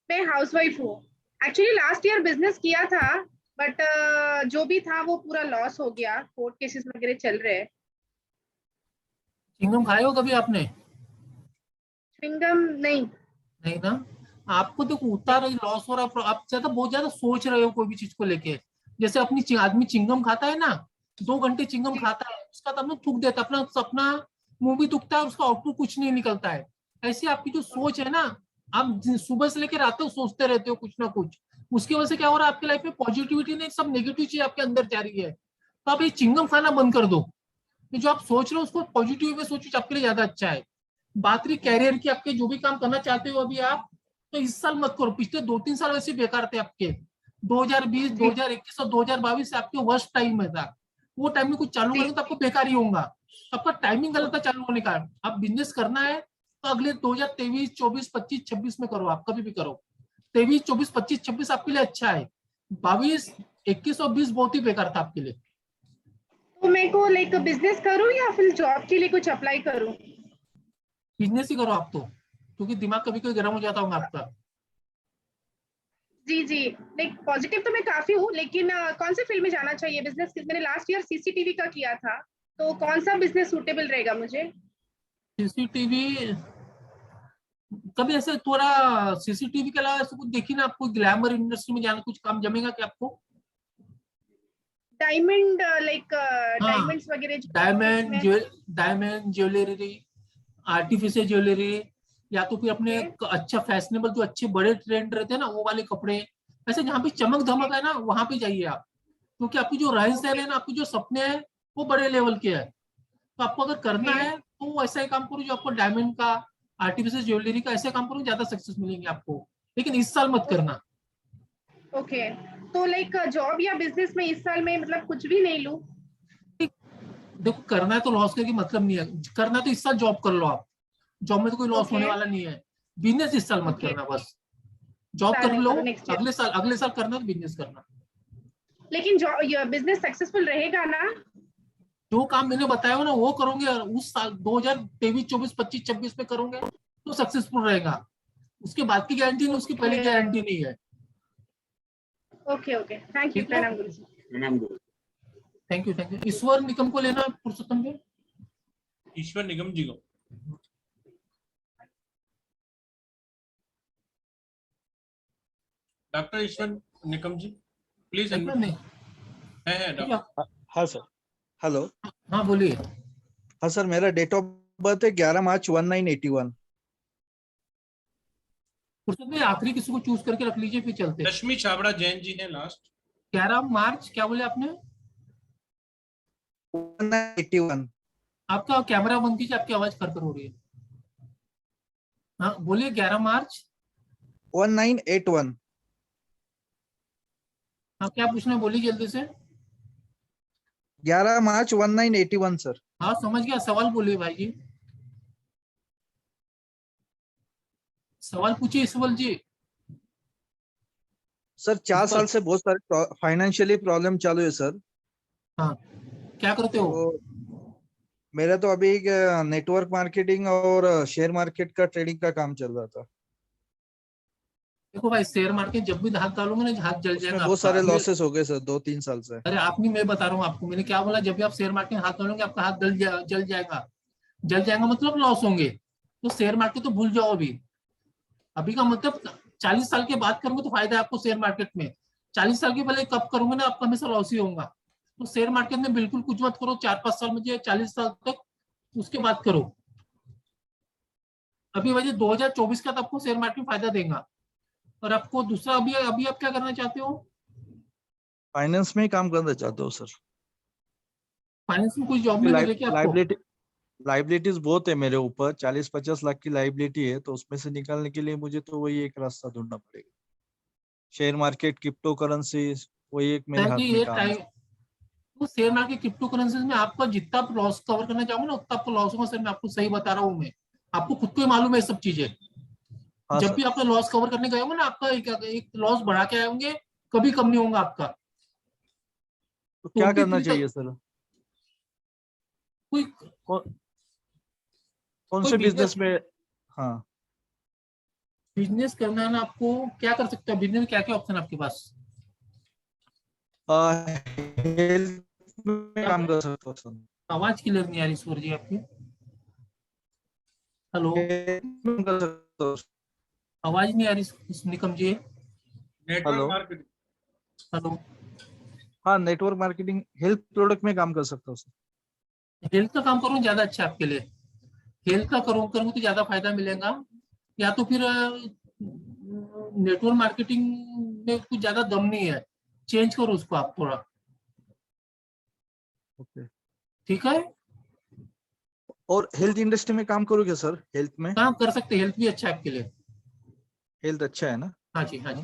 मैं हाउसवाइफ हूँ। एक्चुअली लास्ट ईयर बिजनेस किया था, बट जो भी था वो पूरा लॉस हो गया, कोर्ट केसेस वगैरह चल रहे हैं। चिंगम खाए हो कभी आपने? चिंगम नहीं ना, आपको देखो उतार लॉस हो रहा है, आप बहुत ज्यादा सोच रहे हो कोई भी चीज को लेके। जैसे अपनी आदमी चिंगम खाता है ना, 2 घंटे चिंगम खाता है, उसका तब थूक देता, अपना मुंह भी दुखता है, उसका आउटपुट कुछ नहीं निकलता है। ऐसी आपकी जो सोच है ना, आप सुबह से लेकर रात तक सोचते रहते हो कुछ ना कुछ, उसकी वजह से क्या हो रहा है आपकी लाइफ में, पॉजिटिविटी नहीं, सब नेगेटिव चीज आपके अंदर जा रही है। तो आप ये चिंगम खाना बंद कर दो, जो आप सोच रहे हो उसको पॉजिटिव में सोचो, आपके लिए ज्यादा अच्छा है। बात रही कैरियर की, आपके जो भी काम करना चाहते हो अभी आप, तो इस साल मत करो, पिछले 2-3 साल वैसे बेकार थे आपके। 2020, 2021 और 2022 से आपके वर्स्ट टाइम में था। वो टाइम में कुछ चालू करेंगे तो आपको बेकार ही होगा, आपका टाइमिंग गलत था चालू होने का। आप बिजनेस करना है तो अगले 2023, 24, 25, 26 में करो, आप कभी भी करो। 23, 24, 25, 26 आपके लिए अच्छा है। 22, 21 और 20 बहुत ही बेकार था आपके लिए। तो मेरे को लाइक बिजनेस करूं या फिर जॉब के लिए कुछ अप्लाई करूं? बिजनेस ही करो आप तो, क्योंकि दिमाग कभी कभी गर्म हो जाता होगा आपका। जी जी, लाइक पॉजिटिव तो मैं काफी हूँ, लेकिन कौन से फील्ड में जाना चाहिए बिजनेस? मैंने लास्ट ईयर सीसीटीवी का किया था, तो कौन सा बिजनेस सूटेबल रहेगा मुझे? सीसीटीवी कभी ऐसे थोड़ा, सीसीटीवी के अलावा ऐसे कुछ देखिए ना, आपको ग्लैमर इंडस्ट्री में जाना, कुछ काम जमेगा क्या आपको? डायमंड, लाइक डायमंड्स वगैरह, डायमंड ज्वेलरी, आर्टिफिशियल ज्वेलरी, या तो फिर अपने अच्छा फैशनेबल जो अच्छे बड़े ट्रेंड रहते हैं ना, वो वाले कपड़े, ऐसे जहाँ पे चमक धमक है ना वहां पे जाइए आप, क्योंकि आपकी जो रहन सहन है ना, आपके जो सपने हैं वो बड़े लेवल के है। तो आपको अगर करना है तो ऐसा ही काम करो जो आपको डायमंड का, आर्टिफिशियल ज्वेलरी का, ऐसे काम करो, ज्यादा सक्सेस मिलेंगे आपको, लेकिन इस साल मत करना। ओके, तो लाइक जॉब या बिजनेस में इस साल में मतलब कुछ भी नहीं लूं? देखो करना है तो लॉस करके मतलब नहीं है, करना है तो इस साल जॉब कर लो आप, जॉब में तो कोई लॉस होने वाला नहीं है। बिजनेस इस साल मत करना बस। जॉब कर लो, नेक्स्ट ईयर। अगले साल करना तो बिजनेस करना। लेकिन जो बिजनेस सक्सेसफुल रहेगा ना, जो काम मैंने बताया हो ना वो करोगे, उस साल 2023, 24, 25, 26 में करोगे तो सक्सेसफुल रहेगा। उसके बाद की गारंटी नहीं, उसकी पहले गारंटी नहीं है। Okay okay, thank you. प्रणाम गुरु जी। प्रणाम गुरु। Thank you thank you. Ishwar Nigam को लेना पुरुषोत्तम जी, ईश्वर निगम जी को। Doctor Ishwar Nigam ji please. नहीं है डॉक्टर। हाँ सर, हेलो। हाँ बोलिए। हाँ सर, मेरा डेट ऑफ बर्थ है 11 मार्च 1981। पुरुषोत्तम जी आखिरी किसी को चूज करके रख लीजिए, फिर चलते। रश्मि छाबड़ा जैन जी है लास्ट। 11 मार्च क्या बोले आपने? 1981। आपका कैमरा बंद कीजिए, आपकी आवाज कर हो रही है। हाँ बोलिए। 11 मार्च 1981। हाँ क्या पूछना है बोलिए जल्दी से। 11 मार्च 1981 सर। हाँ समझ गया, सवाल बोलिए भाई जी, सवाल पूछिए ईश्वर जी। सर 4 साल से बहुत सारे फाइनेंशियली प्रॉब्लम चालू है सर। हाँ क्या करते हो? तो मेरा तो अभी नेटवर्क मार्केटिंग और शेयर मार्केट का ट्रेडिंग का काम चल रहा था। देखो भाई शेयर मार्केट जब भी हाथ डालोगे ना हाथ जल जाएगा। बहुत सारे लॉसेस हो गए सर 2-3 साल से। अरे आप नहीं, मैं बता रहा हूँ आपको, मैंने क्या बोला, जब भी आप शेयर मार्केट में हाथ डालोगे आपका हाथ जल जाएगा। जल जाएगा मतलब लॉस होंगे। तो शेयर मार्केट तो भूल जाओ अभी। अभी का मतलब 40 साल के बाद करोगे तो फायदा है आपको शेयर मार्केट में। 40 साल के पहले कब करोगे ना आपका हमेशा लॉस ही होगा। तो शेयर मार्केट में बिल्कुल कुछ मत करो 4-5 साल में, 40 साल तक, उसके बाद करो। अभी वजह 2024 का तो आपको शेयर मार्केट फायदा देगा। और आपको दूसरा अभी आप क्या करना चाहते हो? फाइनेंस में ही काम करना चाहता हूँ सर। फाइनेंस में कोई जॉब नहीं मिलेगी आपको? लाइबिलिटीज बहुत है मेरे ऊपर, 40-50 लाख की लाइबिलिटी है, तो उसमें से निकालने के लिए मुझे तो वही एक रास्ता ढूंढना पड़ेगा। शेयर मार्केट, क्रिप्टो करेंसी, वही एक मेरे हाथ में काम है। तो शेयर मार्केट, क्रिप्टो करेंसीज में आपका जितना लॉस कवर करना चाहूंगा ना उतना आपको लॉस होगा सर। मैं आपको सही बता रहा हूँ, मैं आपको खुद को ही मालूम है सब चीजें। जब भी आपका लॉस कवर करने गए होंगे ना आपका एक लॉस बढ़ा के आएंगे, कभी कम नहीं होगा आपका। तो क्या करना चाहिए सर? कौन से बिजनेस में? हाँ बिजनेस करना है ना आपको, क्या कर सकते हो बिजनेस में? क्या क्या ऑप्शन आपके पास? हेल्थ में काम कर सकता हूँ सर। आवाज क्लियर नहीं आ रही ईश्वर जी आपकी। हेलो, आवाज नहीं आ रही Nikam ji. Network marketing. Hello, हाँ नेटवर्क मार्केटिंग, हेल्थ प्रोडक्ट में काम कर सकता हूँ सर। हेल्थ का काम करूँ ज्यादा अच्छा आपके लिए। हेल्थ का करूँ तो ज्यादा फायदा मिलेगा। या तो फिर नेटवर्क मार्केटिंग में कुछ ज्यादा दम नहीं है, चेंज करो उसको आप थोड़ा। ओके ठीक है। और हेल्थ इंडस्ट्री में काम करोगे सर? हेल्थ में काम कर सकते, हेल्थ भी अच्छा है आपके लिए। हेल्थ अच्छा है ना? हाँ जी हाँ जी।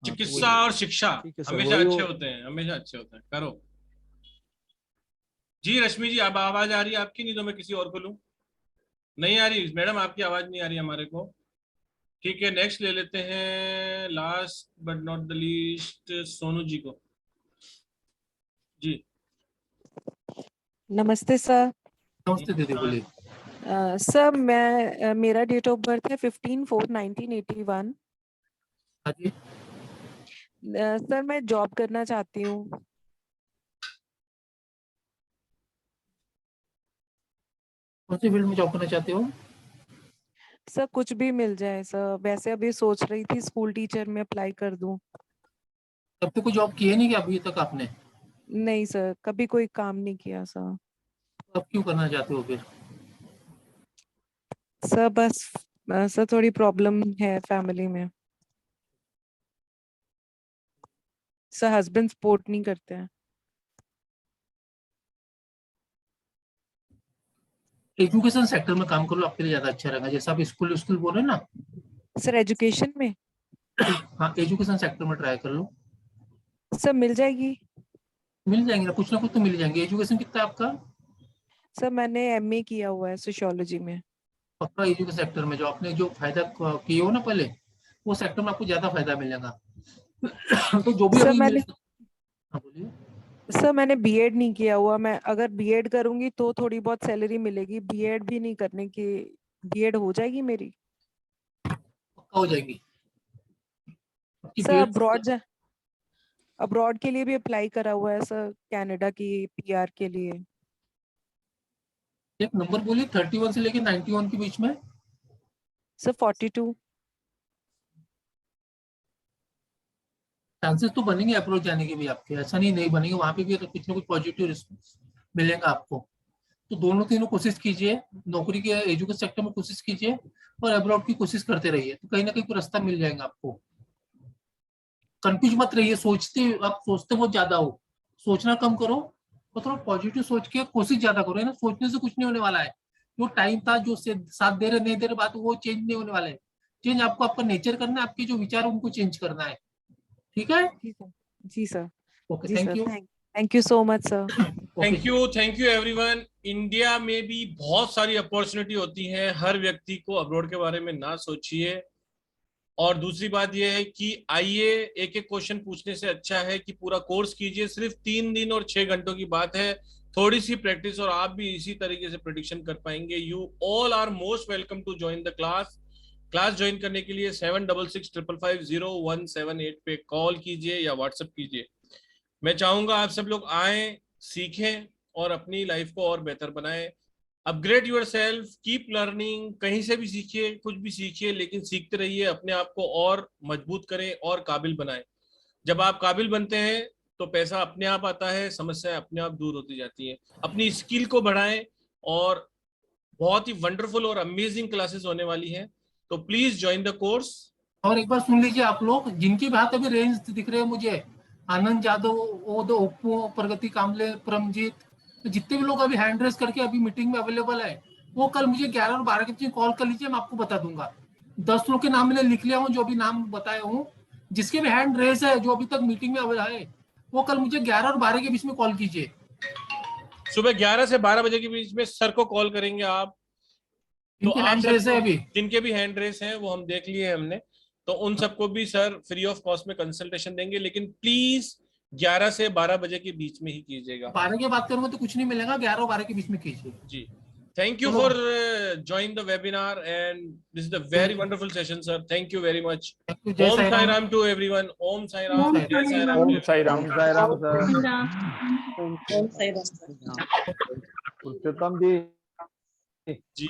चिकित्सा और शिक्षा हमेशा अच्छे होते हैं, हमेशा अच्छे होते हैं। करो जी। रश्मि जी अब आवाज आ रही है आपकी? नहीं तो मैं किसी और को लूं। नहीं आ रही मैडम, आपकी आवाज नहीं आ रही हमारे को। ठीक है, नेक्स्ट ले लेते हैं, last but not the least, Sonu ji को। जी नमस्ते सर। नमस्ते दीदी, बोलिए। सर मेरा डेट ऑफ बर्थ है 15/4/1981। हाँ जी। सर मैं जॉब करना चाहती हूँ। कौन सी फील्ड में जॉब करना चाहते हो? सर कुछ भी मिल जाए सर, वैसे अभी सोच रही थी स्कूल टीचर में अप्लाई कर दूं। तब तो कोई जॉब की है नहीं क्या अभी तक आपने? नहीं सर, कभी कोई काम नहीं किया सर। अब क्यों करना चाहते हो फिर? सर बस सर थोड़ी प्रॉब्लम है फैमिली में। सर हस्बैंड सपोर्ट नहीं करते हैं। एजुकेशन सेक्टर में काम करो, आपके लिए ज्यादा अच्छा रहेगा। जैसे आप स्कूल बोल रहे हैं ना सर, एजुकेशन में? हाँ एजुकेशन सेक्टर में ट्राई कर लो। सर मिल जाएगी? मिल जाएंगे ना, कुछ ना कुछ तो मिल जाएंगे। एजुकेशन कितना है आपका? सर मैंने एमए किया हुआ है सोशियोलॉजी में। पक्का एजुकेशन सेक्टर में जो आपने जो फायदा किए हो ना पहले, वो सेक्टर में आपको ज्यादा फायदा मिलेगा। तो जो भी सर अभी मैंने हाँ बोलिए। सर मैंने बीएड नहीं किया हुआ, मैं अगर बीएड करूंगी तो थोड़ी बहुत सैलरी मिलेगी, बीएड भी नहीं करने की, बीएड हो जाएगी मेरी? पक्का हो जाएगी सर अब्रॉड के लिए भी अप्लाई करा हुआ है सर, कनाडा की पीआर के लिए। एक नंबर बोलिए 31 से लेके 91 के बीच में। सर 42। चांसेस तो बनेंगे अप्रोच जाने के भी आपके, ऐसा नहीं बनेंगे, वहां पे भी तो कुछ ना कुछ पॉजिटिव रिस्पॉन्स मिलेगा आपको। तो दोनों तीनों कोशिश कीजिए, नौकरी के एजुकेशन सेक्टर में कोशिश कीजिए और अब्रॉड की कोशिश करते रहिए, तो कहीं ना कहीं रास्ता मिल जाएगा आपको। कंफ्यूज मत रहिए, आप सोचते बहुत ज्यादा हो, सोचना कम करो और थोड़ा पॉजिटिव सोच के कोशिश ज्यादा करो, है ना। सोचने से कुछ नहीं होने वाला है, जो टाइम था जो साथ दे रहे नहीं दे रहे बात, वो चेंज नहीं होने वाला है। चेंज आपको आपका नेचर करना है, आपके जो विचार उनको चेंज करना है, ठीक है। जी सर। ओके, जी thank sir, you. Thank you so much sir. Thank you everyone. India में भी बहुत सारी अपॉर्चुनिटी होती है, हर व्यक्ति को अब्रॉड के बारे में ना सोचिए। और दूसरी बात यह है कि आइए, एक एक क्वेश्चन पूछने से अच्छा है कि पूरा कोर्स कीजिए। सिर्फ 3 दिन और 6 घंटों की बात है, थोड़ी सी प्रैक्टिस और आप भी इसी तरीके से प्रेडिक्शन कर पाएंगे। You all are most welcome to join the class. Class join करने के लिए 76655017 पे कॉल कीजिए या व्हाट्सएप कीजिए। मैं चाहूंगा आप सब लोग आए, सीखें और अपनी लाइफ को और बेहतर बनाएं। Upgrade your self, keep learning. कहीं से भी सीखिए, कुछ भी सीखिए, लेकिन सीखते रहिए, अपने आप को और मजबूत करें और काबिल बनाएं। जब आप काबिल बनते हैं तो पैसा अपने आप आता है, समस्याएं अपने आप दूर होती जाती हैं। अपनी स्किल को बढ़ाएं और बहुत ही वंडरफुल और अमेजिंग क्लासेस होने वाली हैं, तो प्लीज ज्वाइन द कोर्स। और एक बार सुन लीजिए आप लोग, जिनकी बात अभी रेंज दिख रहे हैं मुझे, आनंद यादव, ओप्पो, प्रगति कामले, परमजीत, तो जितने भी लोग अभी हैंड रेस करके अभी मीटिंग में अवेलेबल है, वो कल मुझे 11 और 12 के बीच कॉल कर लीजिए, मैं आपको बता दूंगा। 10 लोग के नाम मैंने लिख लिया हूँ, जो अभी नाम बताया हूँ, जिसके भी हैंड रेस है, जो अभी तक मीटिंग में अवेलेबल है, वो कल मुझे 11 और 12 के बीच में कॉल कीजिए। सुबह 11 से 12 बजे के बीच में सर को कॉल करेंगे आप। तो आप जिनके भी हैंड रेस है वो हम देख लिए हमने, तो उन सबको भी सर फ्री ऑफ कॉस्ट में कंसल्टेशन देंगे, लेकिन प्लीज 11 से 12 बजे के बीच में ही कीजिएगा। 12 की बात करूंगा तो कुछ नहीं मिलेगा, 11 और 12 के बीच में कीजिए। जी, thank you for join the webinar and this is the very wonderful session sir. Thank you very much. Om Sai Ram to everyone. Om Sai Ram. Om Sai Ram sir. Om Sai Ram. Purushottam ji. Ji.